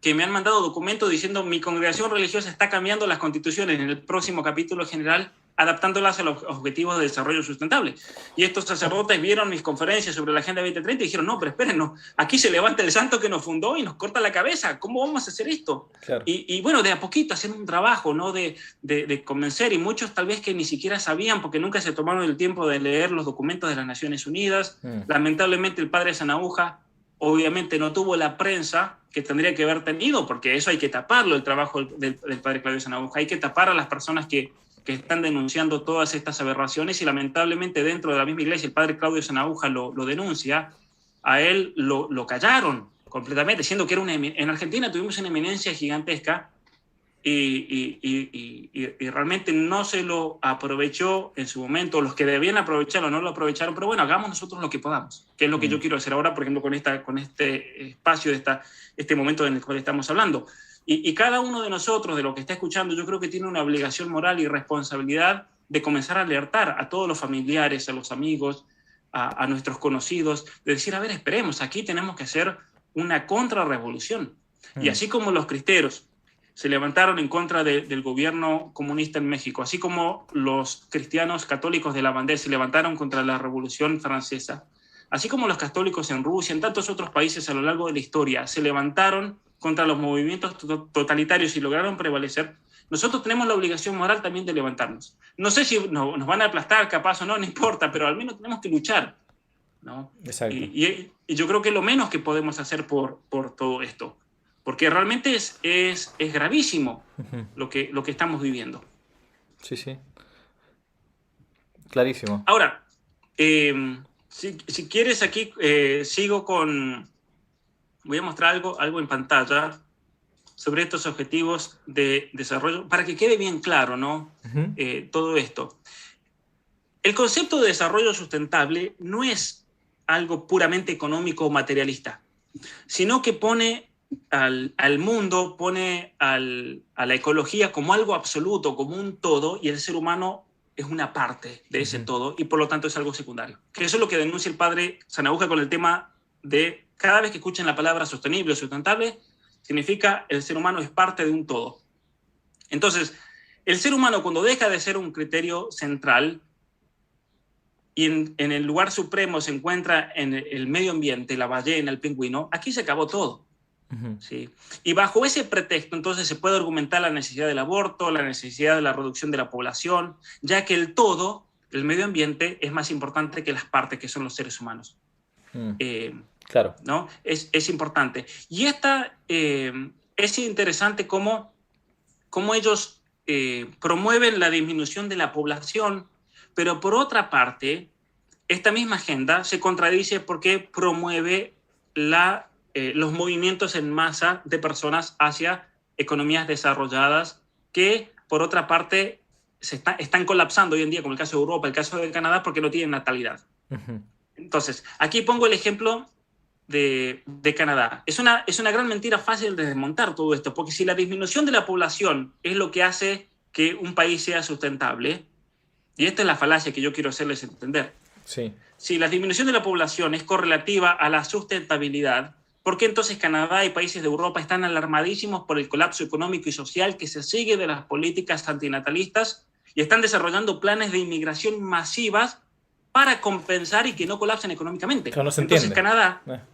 que me han mandado documentos diciendo mi congregación religiosa está cambiando las constituciones en el próximo capítulo general, adaptándolas a los objetivos de desarrollo sustentable. Y estos sacerdotes vieron mis conferencias sobre la Agenda 2030 y dijeron, no, pero espérennos, aquí se levanta el santo que nos fundó y nos corta la cabeza, ¿cómo vamos a hacer esto? Claro. Y bueno, de a poquito hacer un trabajo, ¿no? de convencer, y muchos tal vez que ni siquiera sabían porque nunca se tomaron el tiempo de leer los documentos de las Naciones Unidas. Lamentablemente el padre Sanahuja obviamente no tuvo la prensa que tendría que haber tenido, porque eso hay que taparlo, el trabajo del padre Claudio Sanahuja, hay que tapar a las personas que están denunciando todas estas aberraciones, y lamentablemente dentro de la misma iglesia el padre Claudio Sanahuja lo denuncia, a él lo callaron completamente, siendo que era en Argentina tuvimos una eminencia gigantesca y realmente no se lo aprovechó en su momento, los que debían aprovecharlo no lo aprovecharon, pero bueno, hagamos nosotros lo que podamos, que es lo que yo quiero hacer ahora, por ejemplo, con este espacio, este momento en el cual estamos hablando. Y cada uno de nosotros, de lo que está escuchando, yo creo que tiene una obligación moral y responsabilidad de comenzar a alertar a todos los familiares, a los amigos, a nuestros conocidos, de decir, a ver, esperemos, aquí tenemos que hacer una contrarrevolución. Y así como los cristeros se levantaron en contra del gobierno comunista en México, así como los cristianos católicos de la bandera se levantaron contra la Revolución Francesa, así como los católicos en Rusia, en tantos otros países a lo largo de la historia, se levantaron contra los movimientos totalitarios y lograron prevalecer, nosotros tenemos la obligación moral también de levantarnos. No sé si nos van a aplastar, capaz o no, no importa, pero al menos tenemos que luchar, ¿no? Exacto. Y yo creo que lo menos que podemos hacer por todo esto, porque realmente es gravísimo lo que estamos viviendo. Sí, sí. Clarísimo. Ahora, si quieres aquí, sigo con... Voy a mostrar algo en pantalla sobre estos objetivos de desarrollo, para que quede bien claro, ¿no? Todo esto. El concepto de desarrollo sustentable no es algo puramente económico o materialista, sino que pone al mundo, pone a la ecología como algo absoluto, como un todo, y el ser humano es una parte de ese todo, y por lo tanto es algo secundario. Que eso es lo que denuncia el padre Sanahuja con el tema de cada vez que escuchen la palabra sostenible o sustentable, significa el ser humano es parte de un todo. Entonces, el ser humano cuando deja de ser un criterio central y en el lugar supremo se encuentra en el medio ambiente, la ballena, el pingüino, aquí se acabó todo. ¿Sí? Y bajo ese pretexto entonces se puede argumentar la necesidad del aborto, la necesidad de la reducción de la población, ya que el todo, el medio ambiente, es más importante que las partes que son los seres humanos. Claro. ¿No? Es importante. Y es interesante cómo ellos promueven la disminución de la población, pero por otra parte, esta misma agenda se contradice porque promueve los movimientos en masa de personas hacia economías desarrolladas que, por otra parte, están colapsando hoy en día, como el caso de Europa, el caso de Canadá, porque no tienen natalidad. Entonces, aquí pongo el ejemplo de Canadá. Es una gran mentira fácil de desmontar todo esto, porque si la disminución de la población es lo que hace que un país sea sustentable, y esta es la falacia que yo quiero hacerles entender. Sí. Si la disminución de la población es correlativa a la sustentabilidad, ¿por qué entonces Canadá y países de Europa están alarmadísimos por el colapso económico y social que se sigue de las políticas antinatalistas y están desarrollando planes de inmigración masivas para compensar y que no colapsen económicamente? Claro, no se entonces entiende.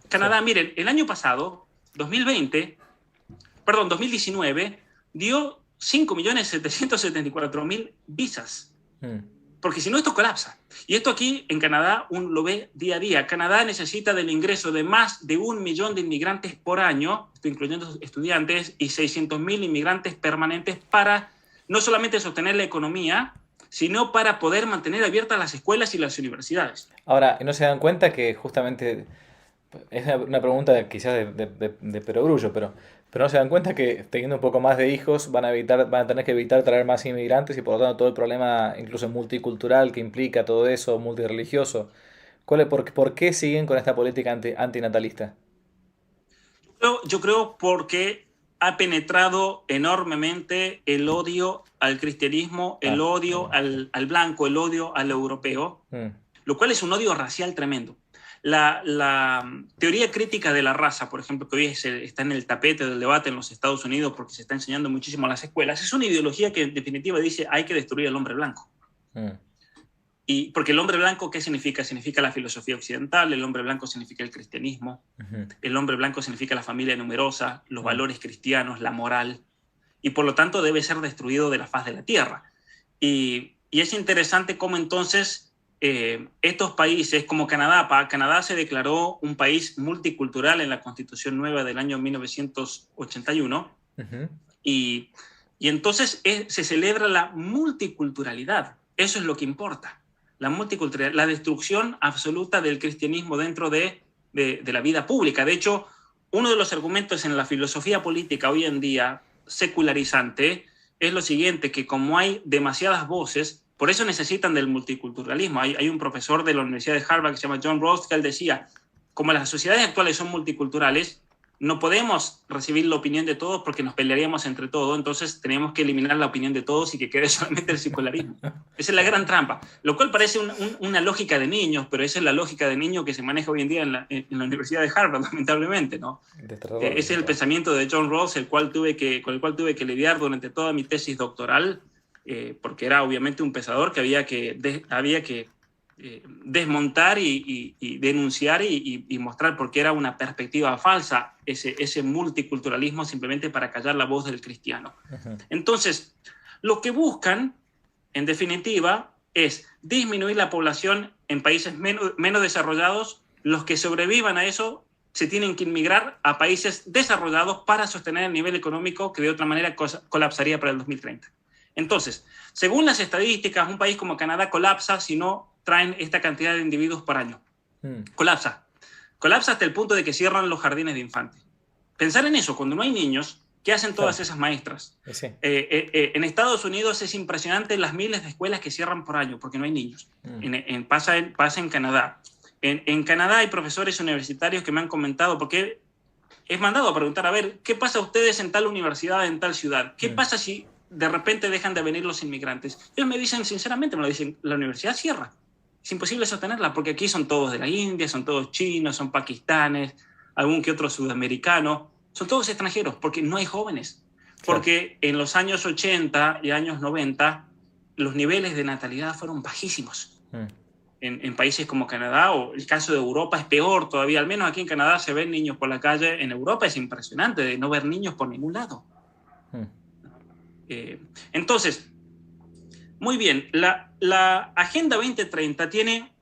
Canadá, miren, el año pasado, 2019, dio 5.774.000 visas. Mm. Porque si no, esto colapsa. Y esto aquí en Canadá uno lo ve día a día. Canadá necesita del ingreso de más de 1 millón de inmigrantes por año, incluyendo estudiantes, y 600.000 inmigrantes permanentes para no solamente sostener la economía, sino para poder mantener abiertas las escuelas y las universidades. Ahora, ¿no se dan cuenta que justamente es una pregunta quizás de perogrullo, pero no se dan cuenta que teniendo un poco más de hijos van a tener que evitar traer más inmigrantes y por lo tanto todo el problema incluso multicultural que implica todo eso, multirreligioso? ¿Por qué siguen con esta política antinatalista? Yo creo porque ha penetrado enormemente el odio al cristianismo, el Ah, odio al blanco, el odio al europeo, mm, lo cual es un odio racial tremendo. La teoría crítica de la raza, por ejemplo, que hoy está en el tapete del debate en los Estados Unidos porque se está enseñando muchísimo en las escuelas, es una ideología que en definitiva dice hay que destruir al hombre blanco. mm, Y porque el hombre blanco, ¿qué significa? Significa la filosofía occidental, el hombre blanco significa el cristianismo, ujú, el hombre blanco significa la familia numerosa, los mm. valores cristianos, la moral, y por lo tanto debe ser destruido de la faz de la tierra. Y es interesante cómo entonces estos países, como Canadá, Canadá se declaró un país multicultural en la Constitución nueva del año 1981, Ujú. y, y entonces se celebra la multiculturalidad. Eso es lo que importa. La multiculturalidad, la destrucción absoluta del cristianismo dentro de la vida pública. De hecho, uno de los argumentos en la filosofía política hoy en día secularizante es lo siguiente, que como hay demasiadas voces, por eso necesitan del multiculturalismo. Hay un profesor de la Universidad de Harvard que se llama John Rawls que él decía, como las sociedades actuales son multiculturales, no podemos recibir la opinión de todos porque nos pelearíamos entre todos, entonces tenemos que eliminar la opinión de todos y que quede solamente el secularismo. Esa es la gran trampa, lo cual parece una lógica de niños, pero esa es la lógica de niño que se maneja hoy en día en la Universidad de Harvard, lamentablemente, ¿no? Desterrador, Ese es el total. pensamiento de John Rawls, con el cual tuve que lidiar durante toda mi tesis doctoral, porque era obviamente un pensador que había que desmontar y denunciar y mostrar por qué era una perspectiva falsa ese multiculturalismo simplemente para callar la voz del cristiano. Ujú. Entonces, lo que buscan, en definitiva, es disminuir la población en países menos desarrollados. Los que sobrevivan a eso se tienen que inmigrar a países desarrollados para sostener el nivel económico que de otra manera colapsaría para el 2030. Entonces, según las estadísticas, un país como Canadá colapsa si no traen esta cantidad de individuos por año. Mm, Colapsa. Colapsa hasta el punto de que cierran los jardines de infantes. Pensar en eso, cuando no hay niños, ¿qué hacen claro, todas esas maestras? sí. En Estados Unidos es impresionante las miles de escuelas que cierran por año porque no hay niños. Mm, Pasa en Canadá. En Canadá hay profesores universitarios que me han comentado, porque he mandado a preguntar, a ver, ¿qué pasa a ustedes en tal universidad, en tal ciudad? ¿Qué mm, pasa si de repente dejan de venir los inmigrantes? Ellos me dicen, sinceramente, me lo dicen, la universidad cierra. Es imposible sostenerla porque aquí son todos de la India, son todos chinos, son pakistanes, algún que otro sudamericano, son todos extranjeros porque no hay jóvenes. claro. Porque en los años 80 y años 90 los niveles de natalidad fueron bajísimos. Mm, En países como Canadá, o el caso de Europa es peor todavía, al menos aquí en Canadá se ven niños por la calle, en Europa es impresionante de no ver niños por ningún lado. mm, Entonces, muy bien, la Agenda 2030 tiene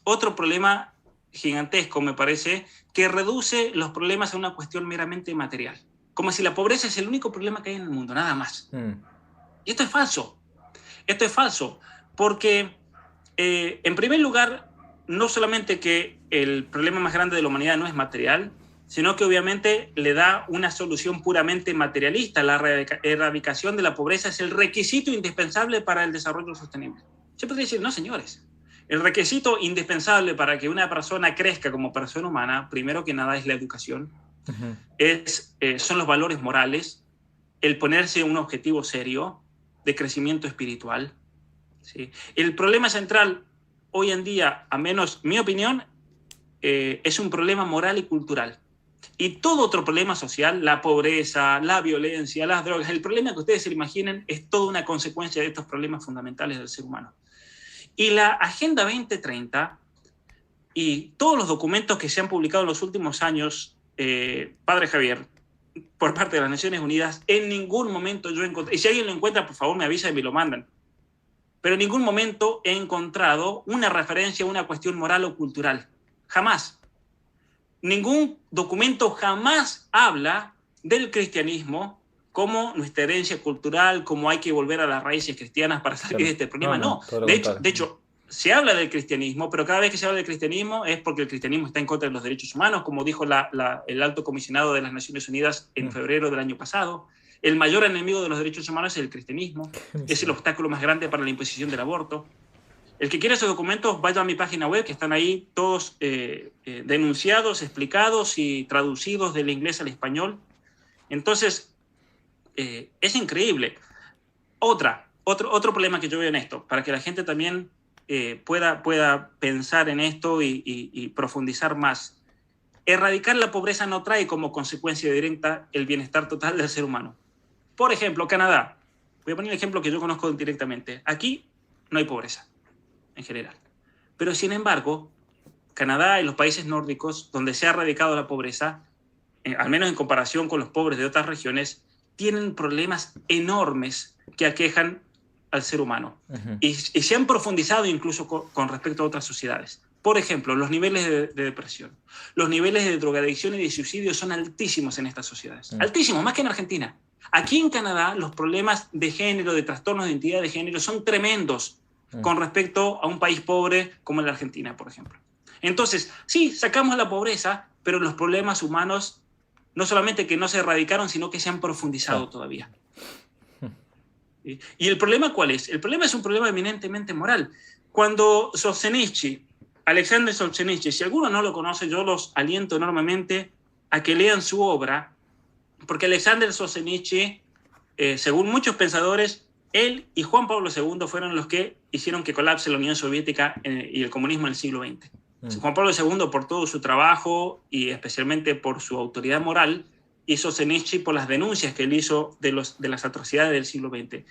otro problema gigantesco, me parece, que reduce los problemas a una cuestión meramente material. Como si la pobreza es el único problema que hay en el mundo, nada más. mm, Y esto es falso. Esto es falso, porque en primer lugar, no solamente que el problema más grande de la humanidad no es material, sino que obviamente le da una solución puramente materialista. La erradicación de la pobreza es el requisito indispensable para el desarrollo sostenible. Yo podría decir, no, señores. El requisito indispensable para que una persona crezca como persona humana, primero que nada, es la educación, ujú, son los valores morales, el ponerse un objetivo serio de crecimiento espiritual. ¿Sí? El problema central hoy en día, a menos mi opinión, es un problema moral y cultural. Y todo otro problema social, la pobreza, la violencia, las drogas, el problema que ustedes se imaginen es toda una consecuencia de estos problemas fundamentales del ser humano. Y la Agenda 2030 y todos los documentos que se han publicado en los últimos años, Padre Javier, por parte de las Naciones Unidas, en ningún momento yo encontré, y si alguien lo encuentra, por favor me avisa y me lo mandan, pero en ningún momento he encontrado una referencia a una cuestión moral o cultural. Jamás. Ningún documento jamás habla del cristianismo como nuestra herencia cultural, como hay que volver a las raíces cristianas para salir de este problema. No, de hecho, se habla del cristianismo, pero cada vez que se habla del cristianismo es porque el cristianismo está en contra de los derechos humanos, como dijo el alto comisionado de las Naciones Unidas en febrero del año pasado. El mayor enemigo de los derechos humanos es el cristianismo, es el obstáculo más grande para la imposición del aborto. El que quiera esos documentos, vaya a mi página web, que están ahí todos denunciados, explicados y traducidos del inglés al español. Entonces, es increíble. Otro problema que yo veo en esto, para que la gente también pueda pensar en esto y profundizar más. Erradicar la pobreza no trae como consecuencia directa el bienestar total del ser humano. Por ejemplo, Canadá. Voy a poner un ejemplo que yo conozco directamente. Aquí no hay pobreza, en general. Pero, sin embargo, Canadá y los países nórdicos, donde se ha erradicado la pobreza, al menos en comparación con los pobres de otras regiones, tienen problemas enormes que aquejan al ser humano. Y se han profundizado incluso con respecto a otras sociedades. Por ejemplo, los niveles de depresión, los niveles de drogadicción y de suicidio son altísimos en estas sociedades. Altísimos, más que en Argentina. Aquí en Canadá, los problemas de género, de trastornos de identidad de género, son tremendos con respecto a un país pobre como la Argentina, por ejemplo. Entonces, sí, sacamos la pobreza, pero los problemas humanos no solamente que no se erradicaron, sino que se han profundizado todavía. ¿Y el problema cuál es? El problema es un problema eminentemente moral. Cuando Alexander Solzhenitsyn, si alguno no lo conoce, yo los aliento enormemente a que lean su obra, porque Alexander Solzhenitsyn, según muchos pensadores, él y Juan Pablo II fueron los que hicieron que colapse la Unión Soviética y el comunismo en el siglo XX. Juan Pablo II, por todo su trabajo y especialmente por su autoridad moral, y Solzhenitsyn por las denuncias que él hizo de las atrocidades del siglo XX.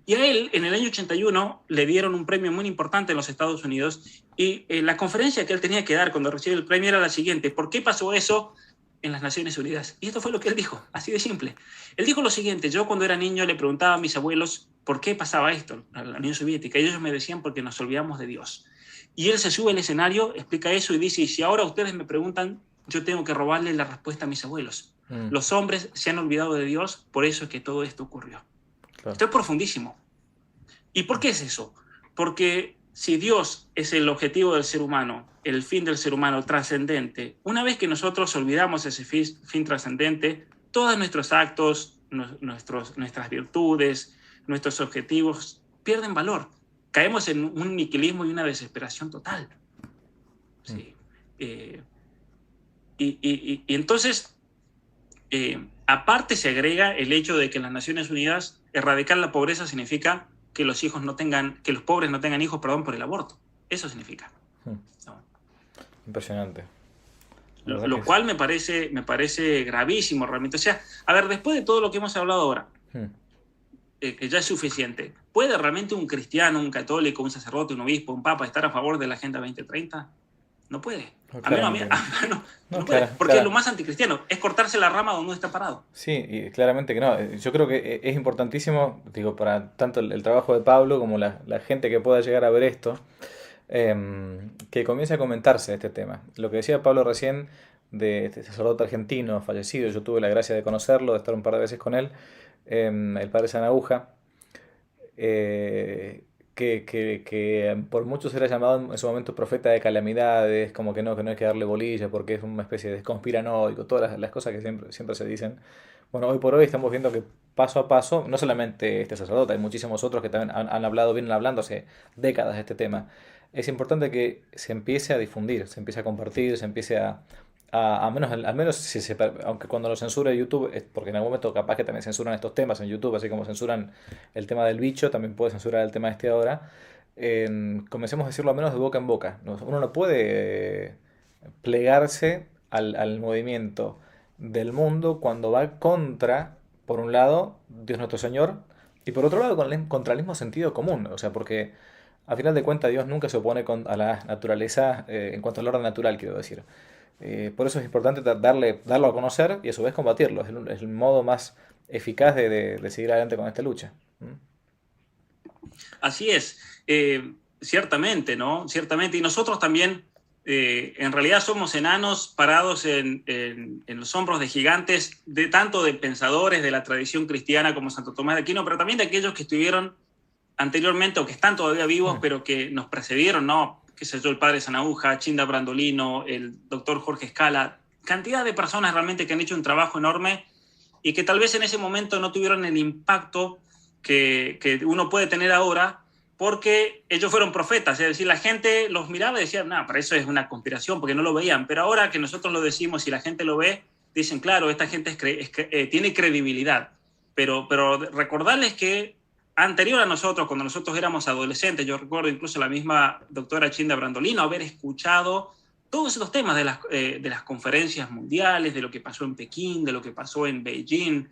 Y a él, en el año 81, le dieron un premio muy importante en los Estados Unidos, y la conferencia que él tenía que dar cuando recibió el premio era la siguiente: ¿por qué pasó eso en las Naciones Unidas? Y esto fue lo que él dijo, así de simple. Él dijo lo siguiente: yo cuando era niño le preguntaba a mis abuelos por qué pasaba esto en la Unión Soviética, y ellos me decían porque nos olvidamos de Dios. Y él se sube al escenario, explica eso y dice: y si ahora ustedes me preguntan, yo tengo que robarle la respuesta a mis abuelos. Los hombres se han olvidado de Dios, por eso es que todo esto ocurrió. Claro. Esto es profundísimo. ¿Y por qué es eso? Porque si Dios es el objetivo del ser humano, el fin del ser humano trascendente, una vez que nosotros olvidamos ese fin trascendente, todos nuestros actos, nuestras virtudes, nuestros objetivos pierden valor. Caemos en un niquilismo y una desesperación total. Sí. Y entonces, aparte se agrega el hecho de que en las Naciones Unidas erradicar la pobreza significa que los pobres no tengan hijos, por el aborto. Eso significa. ¿No? Impresionante. Lo cual me parece gravísimo realmente. O sea, a ver, después de todo lo que hemos hablado ahora, que ya es suficiente, ¿puede realmente un cristiano, un católico, un sacerdote, un obispo, un papa estar a favor de la Agenda 2030? No puede. No puede. Porque lo más anticristiano es cortarse la rama donde uno está parado. Sí, y claramente que no. Yo creo que es importantísimo, digo, para tanto el trabajo de Pablo como la gente que pueda llegar a ver esto, que comience a comentarse este tema. Lo que decía Pablo recién de este sacerdote argentino fallecido, yo tuve la gracia de conocerlo, de estar un par de veces con él, el padre Sanahuja, que por muchos era llamado en su momento profeta de calamidades, como que no hay que darle bolilla porque es una especie de conspiranoico, todas las cosas que siempre se dicen. Bueno, hoy por hoy estamos viendo que paso a paso, no solamente este sacerdote, hay muchísimos otros que también vienen hablando hace décadas de este tema. Es importante que se empiece a difundir, se empiece a compartir, se empiece al menos aunque cuando lo censura YouTube, porque en algún momento capaz que también censuran estos temas en YouTube, así como censuran el tema del bicho, también puede censurar el tema este ahora. Comencemos a decirlo al menos de boca en boca. Uno no puede plegarse al movimiento del mundo cuando va contra, por un lado, Dios nuestro Señor, y por otro lado, contra el mismo sentido común. O sea, porque a final de cuentas Dios nunca se opone a la naturaleza, en cuanto al orden natural, quiero decir. Por eso es importante darlo a conocer y a su vez combatirlo. Es el modo más eficaz de seguir adelante con esta lucha. ¿Mm? Así es, ciertamente, ¿no? Ciertamente. Y nosotros también, en realidad, somos enanos parados en los hombros de gigantes, tanto de pensadores de la tradición cristiana como Santo Tomás de Aquino, pero también de aquellos que estuvieron anteriormente o que están todavía vivos, pero que nos precedieron, ¿no? Qué sé yo, el padre Sanauja, Chinda Brandolino, el doctor Jorge Escala, cantidad de personas realmente que han hecho un trabajo enorme y que tal vez en ese momento no tuvieron el impacto que uno puede tener ahora, porque ellos fueron profetas, es decir, la gente los miraba y decía, no, para eso es una conspiración, porque no lo veían, pero ahora que nosotros lo decimos y la gente lo ve, dicen, claro, esta gente tiene credibilidad, pero recordarles que anterior a nosotros, cuando nosotros éramos adolescentes, yo recuerdo incluso la misma doctora Chinda Brandolino haber escuchado todos esos temas de las conferencias mundiales, de lo que pasó en Pekín, de lo que pasó en Beijing,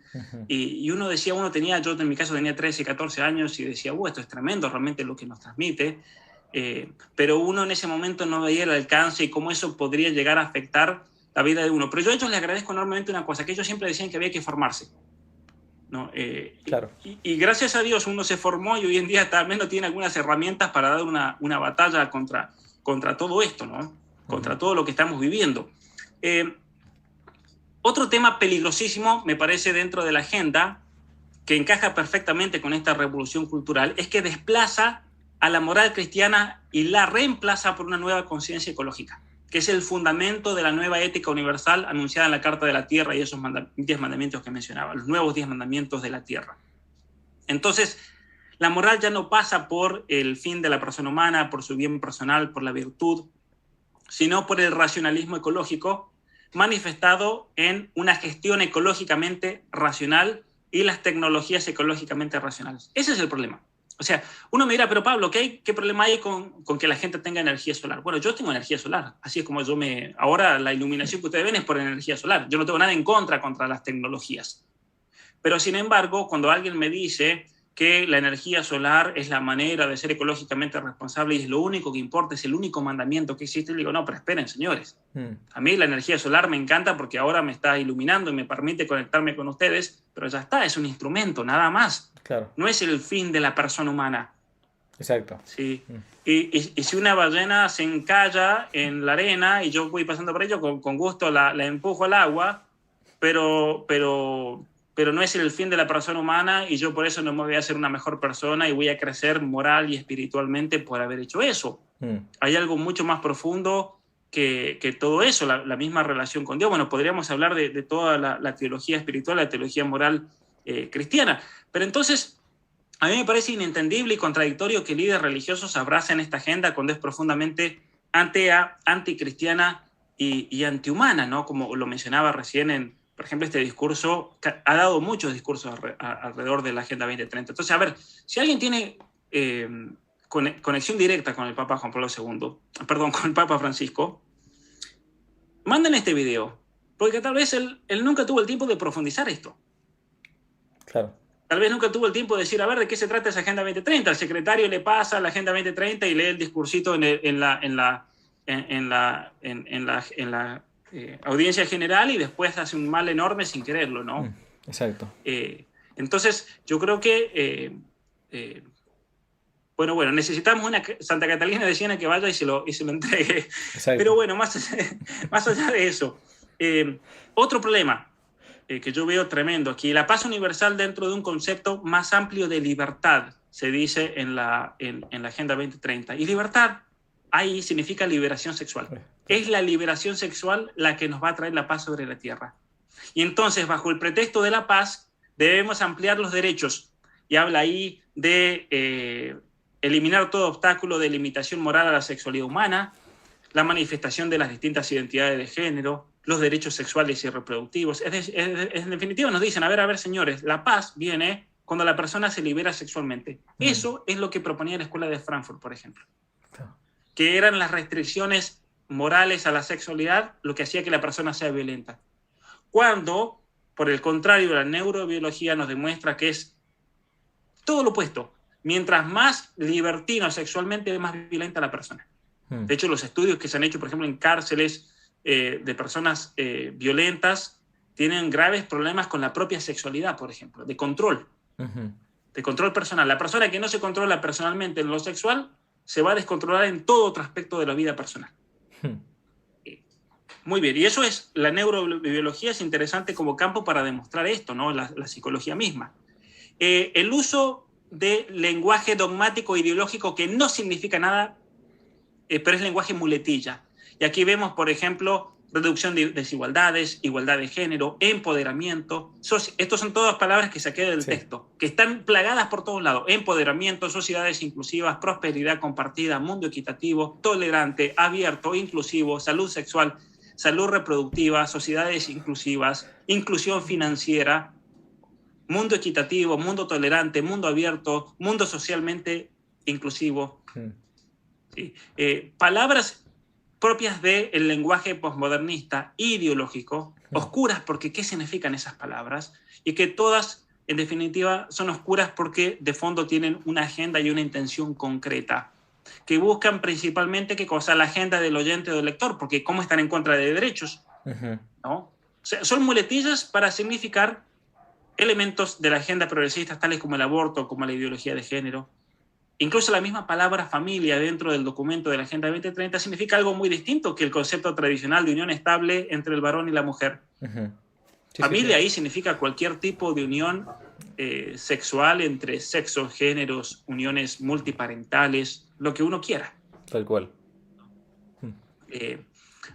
y uno decía, yo en mi caso tenía 13, 14 años y decía, esto es tremendo realmente lo que nos transmite, pero uno en ese momento no veía el alcance y cómo eso podría llegar a afectar la vida de uno. Pero yo a ellos les agradezco enormemente una cosa, que ellos siempre decían que había que formarse, ¿no? Claro. Y gracias a Dios uno se formó y hoy en día al menos tiene algunas herramientas para dar una batalla contra todo esto, ¿no? Contra todo lo que estamos viviendo. Otro tema peligrosísimo, me parece, dentro de la agenda, que encaja perfectamente con esta revolución cultural, es que desplaza a la moral cristiana y la reemplaza por una nueva conciencia ecológica, que es el fundamento de la nueva ética universal anunciada en la Carta de la Tierra y esos 10 mandamientos que mencionaba, los nuevos 10 mandamientos de la Tierra. Entonces, la moral ya no pasa por el fin de la persona humana, por su bien personal, por la virtud, sino por el racionalismo ecológico manifestado en una gestión ecológicamente racional y las tecnologías ecológicamente racionales. Ese es el problema. O sea, uno me dirá, pero Pablo, ¿qué problema hay con que la gente tenga energía solar? Bueno, yo tengo energía solar, así es como ahora la iluminación que ustedes ven es por energía solar. Yo no tengo nada en contra las tecnologías. Pero sin embargo, cuando alguien me dice que la energía solar es la manera de ser ecológicamente responsable y es lo único que importa, es el único mandamiento que existe, le digo, no, pero esperen, señores. A mí la energía solar me encanta porque ahora me está iluminando y me permite conectarme con ustedes, pero ya está, es un instrumento, nada más. Claro. No es el fin de la persona humana. Exacto. Sí. Y si una ballena se encalla en la arena y yo voy pasando por ello, con gusto la empujo al agua, pero no es el fin de la persona humana y yo por eso no me voy a hacer una mejor persona y voy a crecer moral y espiritualmente por haber hecho eso. Hay algo mucho más profundo que todo eso, la misma relación con Dios. Bueno, podríamos hablar de toda la teología espiritual, la teología moral cristiana. Pero entonces, a mí me parece inentendible y contradictorio que líderes religiosos abracen esta agenda cuando es profundamente anticristiana y antihumana, ¿no? Como lo mencionaba recién por ejemplo, este discurso, ha dado muchos discursos alrededor de la Agenda 2030. Entonces, a ver, si alguien tiene conexión directa con el Papa Juan Pablo II, perdón, con el Papa Francisco, manden este video, porque tal vez él nunca tuvo el tiempo de profundizar esto. Claro. Tal vez nunca tuvo el tiempo de decir, a ver, ¿de qué se trata esa Agenda 2030? Al secretario le pasa la Agenda 2030 y lee el discursito en la audiencia general y después hace un mal enorme sin quererlo, ¿no? Exacto. Entonces, yo creo que, bueno, necesitamos una Santa Catalina de Siena que vaya y se lo entregue. Exacto. Pero bueno, más allá de eso, otro problema que yo veo tremendo aquí, la paz universal dentro de un concepto más amplio de libertad, se dice en la Agenda 2030. Y libertad ahí significa liberación sexual. Es la liberación sexual la que nos va a traer la paz sobre la tierra. Y entonces, bajo el pretexto de la paz, debemos ampliar los derechos. Y habla ahí de eliminar todo obstáculo de limitación moral a la sexualidad humana, la manifestación de las distintas identidades de género, los derechos sexuales y reproductivos. En definitiva, nos dicen, a ver, señores, la paz viene cuando la persona se libera sexualmente. Eso es lo que proponía la Escuela de Frankfurt, por ejemplo. Que eran las restricciones morales a la sexualidad lo que hacía que la persona sea violenta. Cuando, por el contrario, la neurobiología nos demuestra que es todo lo opuesto. Mientras más libertino sexualmente, más violenta la persona. De hecho, los estudios que se han hecho, por ejemplo, en cárceles de personas violentas tienen graves problemas con la propia sexualidad, por ejemplo, de control personal. La persona que no se controla personalmente en lo sexual se va a descontrolar en todo otro aspecto de la vida personal. Muy bien, y eso es, la neurobiología es interesante como campo para demostrar esto, ¿no? La psicología misma. El uso de lenguaje dogmático ideológico que no significa nada, pero es lenguaje muletilla. Y aquí vemos, por ejemplo, reducción de desigualdades, igualdad de género, empoderamiento. Estos son todas palabras que saqué del texto, que están plagadas por todos lados. Empoderamiento, sociedades inclusivas, prosperidad compartida, mundo equitativo, tolerante, abierto, inclusivo, salud sexual, salud reproductiva, sociedades inclusivas, inclusión financiera, mundo equitativo, mundo tolerante, mundo abierto, mundo socialmente inclusivo. Sí. Palabras propias del lenguaje posmodernista, ideológico, oscuras porque ¿qué significan esas palabras? Y que todas, en definitiva, son oscuras porque de fondo tienen una agenda y una intención concreta, que buscan principalmente qué cosa, la agenda del oyente o del lector, porque ¿cómo están en contra de derechos? ¿No? O sea, son muletillas para significar elementos de la agenda progresista, tales como el aborto, como la ideología de género. Incluso la misma palabra familia dentro del documento de la Agenda 2030 significa algo muy distinto que el concepto tradicional de unión estable entre el varón y la mujer. Familia ahí significa cualquier tipo de unión sexual entre sexos, géneros, uniones multiparentales, lo que uno quiera. Tal cual.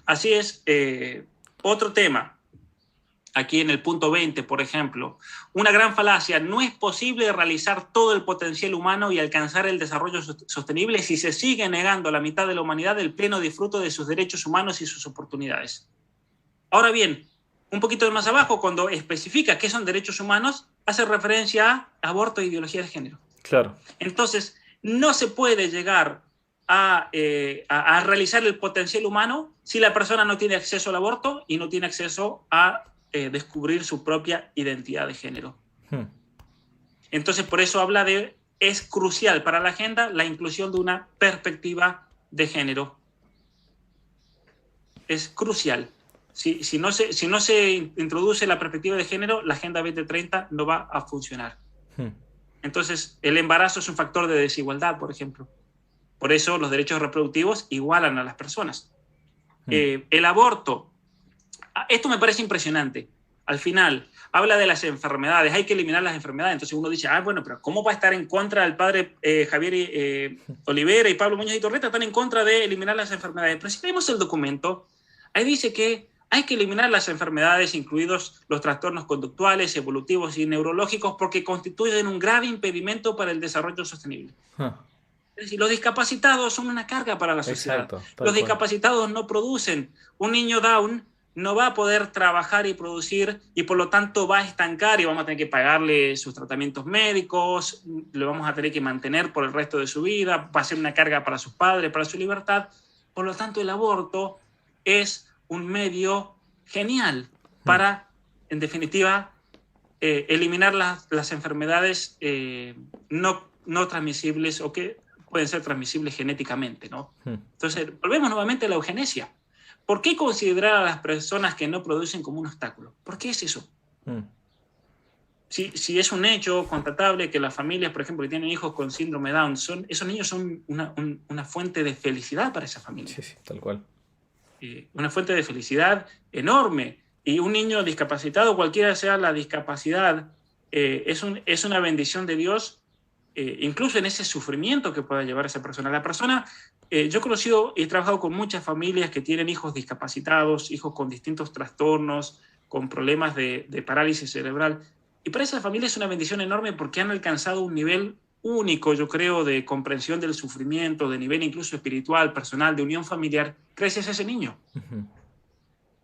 Así es. Otro tema. Aquí en el punto 20, por ejemplo, una gran falacia: no es posible realizar todo el potencial humano y alcanzar el desarrollo sostenible si se sigue negando a la mitad de la humanidad el pleno disfrute de sus derechos humanos y sus oportunidades. Ahora bien, un poquito más abajo, cuando especifica qué son derechos humanos, hace referencia a aborto e ideología de género. Claro. Entonces, no se puede llegar a realizar el potencial humano si la persona no tiene acceso al aborto y no tiene acceso a descubrir su propia identidad de género. Entonces, por eso habla de, es crucial para la agenda la inclusión de una perspectiva de género. Es crucial. Si no se introduce la perspectiva de género, la Agenda 2030 no va a funcionar. Entonces, el embarazo es un factor de desigualdad, por ejemplo. Por eso los derechos reproductivos igualan a las personas. El aborto. Esto me parece impresionante. Al final, habla de las enfermedades, hay que eliminar las enfermedades. Entonces uno dice, bueno, pero ¿cómo va a estar en contra el padre Javier Olivera y Pablo Muñoz y Torreta? Están en contra de eliminar las enfermedades. Pero si vemos el documento, ahí dice que hay que eliminar las enfermedades, incluidos los trastornos conductuales, evolutivos y neurológicos, porque constituyen un grave impedimento para el desarrollo sostenible. Es decir, los discapacitados son una carga para la sociedad. Exacto, los discapacitados no producen. Un niño Down no va a poder trabajar y producir y por lo tanto va a estancar y vamos a tener que pagarle sus tratamientos médicos, lo vamos a tener que mantener por el resto de su vida, va a ser una carga para sus padres, para su libertad. Por lo tanto, el aborto es un medio genial para, en definitiva, eliminar las enfermedades no transmisibles o que pueden ser transmisibles genéticamente, ¿no? Entonces, volvemos nuevamente a la eugenesia. ¿Por qué considerar a las personas que no producen como un obstáculo? ¿Por qué es eso? Si es un hecho constatable que las familias, por ejemplo, que tienen hijos con síndrome Down, esos niños son una fuente de felicidad para esa familia. Sí, tal cual. Una fuente de felicidad enorme. Y un niño discapacitado, cualquiera sea la discapacidad, es una bendición de Dios, incluso en ese sufrimiento que pueda llevar esa persona. La persona, yo he conocido y he trabajado con muchas familias que tienen hijos discapacitados, hijos con distintos trastornos, con problemas de parálisis cerebral. Y para esa familia es una bendición enorme porque han alcanzado un nivel único, yo creo, de comprensión del sufrimiento, de nivel incluso espiritual, personal, de unión familiar, gracias a ese niño.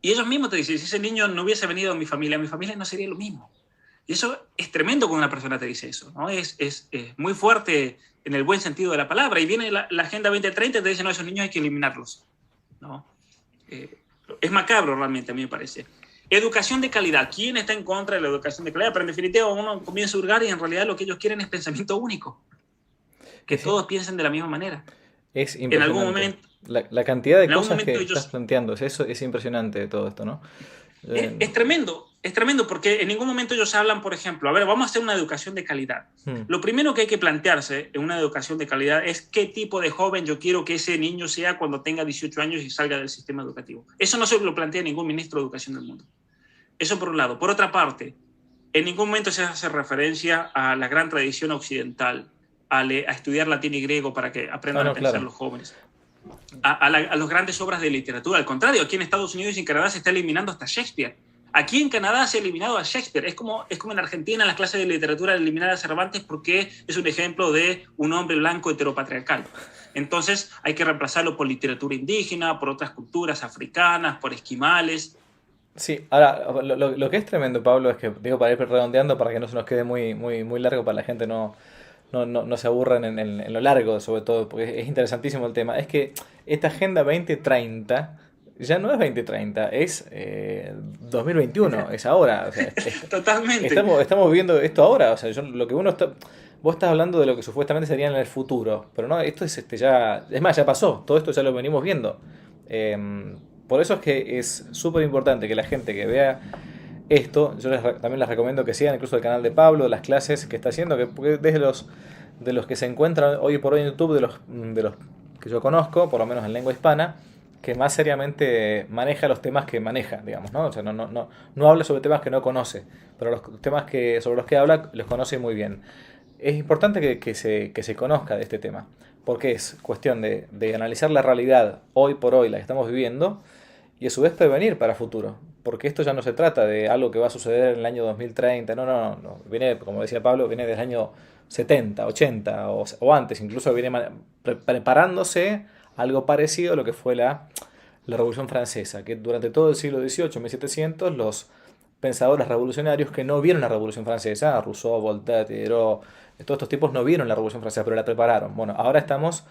Y ellos mismos te dicen, si ese niño no hubiese venido a mi familia no sería lo mismo. Y eso es tremendo cuando una persona te dice eso, ¿no? Es muy fuerte en el buen sentido de la palabra. Y viene la Agenda 2030 y te dice, no, esos niños hay que eliminarlos, ¿no? Es macabro realmente, a mí me parece. Educación de calidad. ¿Quién está en contra de la educación de calidad? Pero en definitiva uno comienza a hurgar y en realidad lo que ellos quieren es pensamiento único. Que todos piensen de la misma manera. Es en algún momento, La cantidad de En algún cosas que momento estás ellos... planteando, eso es impresionante de todo esto, ¿no? Es tremendo porque en ningún momento ellos hablan, por ejemplo, a ver, vamos a hacer una educación de calidad. Hmm. Lo primero que hay que plantearse en una educación de calidad es qué tipo de joven yo quiero que ese niño sea cuando tenga 18 años y salga del sistema educativo. Eso no se lo plantea ningún ministro de educación del mundo. Eso por un lado. Por otra parte, en ningún momento se hace referencia a la gran tradición occidental, a estudiar latín y griego para que aprendan a No, pensar claro. los jóvenes, a las grandes obras de literatura. Al contrario, aquí en Estados Unidos y en Canadá se está eliminando hasta Shakespeare. Aquí en Canadá se ha eliminado a Shakespeare. Es como en Argentina en las clases de literatura eliminar a Cervantes porque es un ejemplo de un hombre blanco heteropatriarcal. Entonces hay que reemplazarlo por literatura indígena, por otras culturas africanas, por esquimales. Sí, ahora, lo que es tremendo, Pablo, es que, digo, para ir redondeando, para que no se nos quede muy largo, para la gente no se aburra en lo largo, sobre todo, porque es interesantísimo el tema, es que esta Agenda 2030 ya no es 2030, es 2021, es ahora. O sea, Totalmente. estamos viviendo esto ahora. O sea, lo que uno está, vos estás hablando de lo que supuestamente sería en el futuro, pero no, esto es ya, es más, ya pasó, todo esto ya lo venimos viendo. Por eso es que es súper importante que la gente que vea esto, también les recomiendo que sigan incluso el canal de Pablo, las clases que está haciendo, porque desde de los que se encuentran hoy por hoy en YouTube, de los que yo conozco, por lo menos en lengua hispana, que más seriamente maneja los temas que maneja, digamos, ¿no? O sea, no habla sobre temas que no conoce, pero los temas sobre los que habla los conoce muy bien. Es importante que se conozca de este tema, porque es cuestión de analizar la realidad hoy por hoy, la que estamos viviendo, y a su vez prevenir para futuro. Porque esto ya no se trata de algo que va a suceder en el año 2030, no. Viene, como decía Pablo, viene del año 70, 80 o antes, incluso viene preparándose algo parecido a lo que fue la Revolución Francesa, que durante todo el siglo XVIII, 1700, los pensadores revolucionarios que no vieron la Revolución Francesa, Rousseau, Voltaire, Diderot, todos estos tipos no vieron la Revolución Francesa, pero la prepararon. Bueno, ahora estamos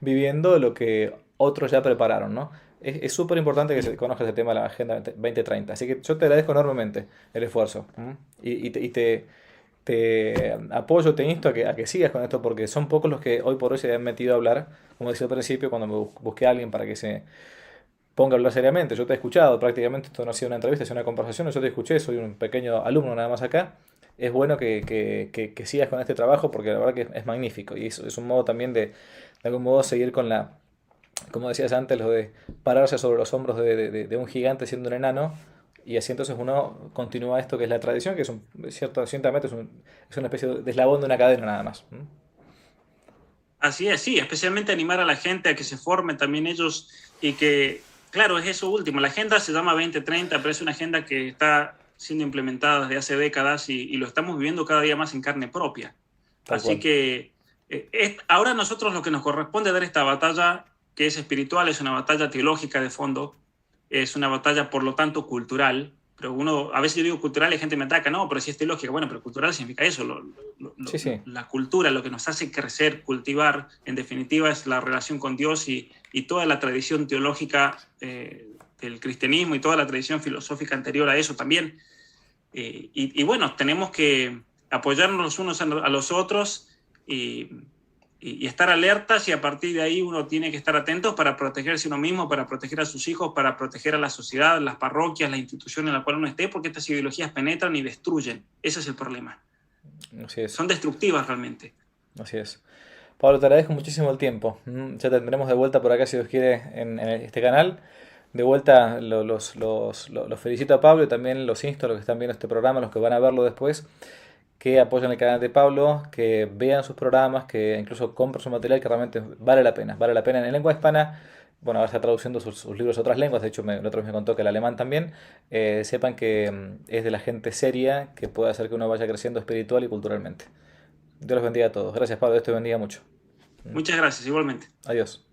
viviendo lo que otros ya prepararon, ¿no? Es súper importante que se conozca ese tema de la Agenda 2030. Así que yo te agradezco enormemente el esfuerzo. Te apoyo, te insto a que sigas con esto porque son pocos los que hoy por hoy se han metido a hablar, como decía al principio, cuando me busqué a alguien para que se ponga a hablar seriamente. Yo te he escuchado, prácticamente esto no ha sido una entrevista, es una conversación, yo te escuché, soy un pequeño alumno nada más acá. Es bueno que sigas con este trabajo porque la verdad que es magnífico y es un modo también de algún modo seguir con como decías antes, lo de pararse sobre los hombros de un gigante siendo un enano, y así entonces uno continúa esto que es la tradición, que ciertamente es una especie de eslabón de una cadena nada más. Así es, sí, especialmente animar a la gente a que se formen también ellos y que, claro, es eso último. La agenda se llama 2030, pero es una agenda que está siendo implementada desde hace décadas y lo estamos viviendo cada día más en carne propia. Tal Así cual. que ahora nosotros lo que nos corresponde dar esta batalla, que es espiritual, es una batalla teológica de fondo, es una batalla por lo tanto cultural, pero a veces yo digo cultural y gente me ataca, no, pero si es teológica, bueno, pero cultural significa eso, Sí, sí. la cultura, lo que nos hace crecer, cultivar, en definitiva es la relación con Dios y toda la tradición teológica del cristianismo y toda la tradición filosófica anterior a eso también. Y bueno, tenemos que apoyarnos los unos a los otros y estar alertas, y a partir de ahí uno tiene que estar atento para protegerse uno mismo, para proteger a sus hijos, para proteger a la sociedad, las parroquias, la institución en la cual uno esté, porque estas ideologías penetran y destruyen. Ese es el problema. Así es. Son destructivas realmente. Así es. Pablo, te agradezco muchísimo el tiempo. Ya te tendremos de vuelta por acá si Dios quiere en este canal. De vuelta los felicito a Pablo y también los insto a los que están viendo este programa, los que van a verlo después, que apoyen el canal de Pablo, que vean sus programas, que incluso compren su material, que realmente vale la pena. Vale la pena en lengua hispana. Bueno, ahora está traduciendo sus libros a otras lenguas, de hecho la otra vez me contó que el alemán también. Sepan que es de la gente seria que puede hacer que uno vaya creciendo espiritual y culturalmente. Dios los bendiga a todos. Gracias, Pablo, Dios te bendiga mucho. Muchas gracias, igualmente. Adiós.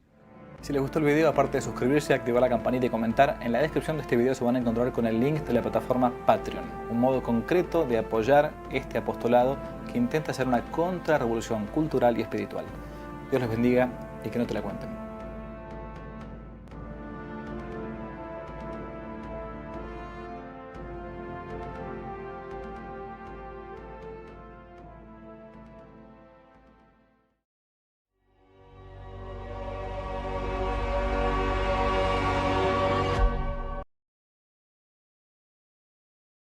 Si les gustó el video, aparte de suscribirse, activar la campanita y comentar, en la descripción de este video se van a encontrar con el link de la plataforma Patreon, un modo concreto de apoyar este apostolado que intenta hacer una contrarrevolución cultural y espiritual. Dios los bendiga y que no te la cuenten.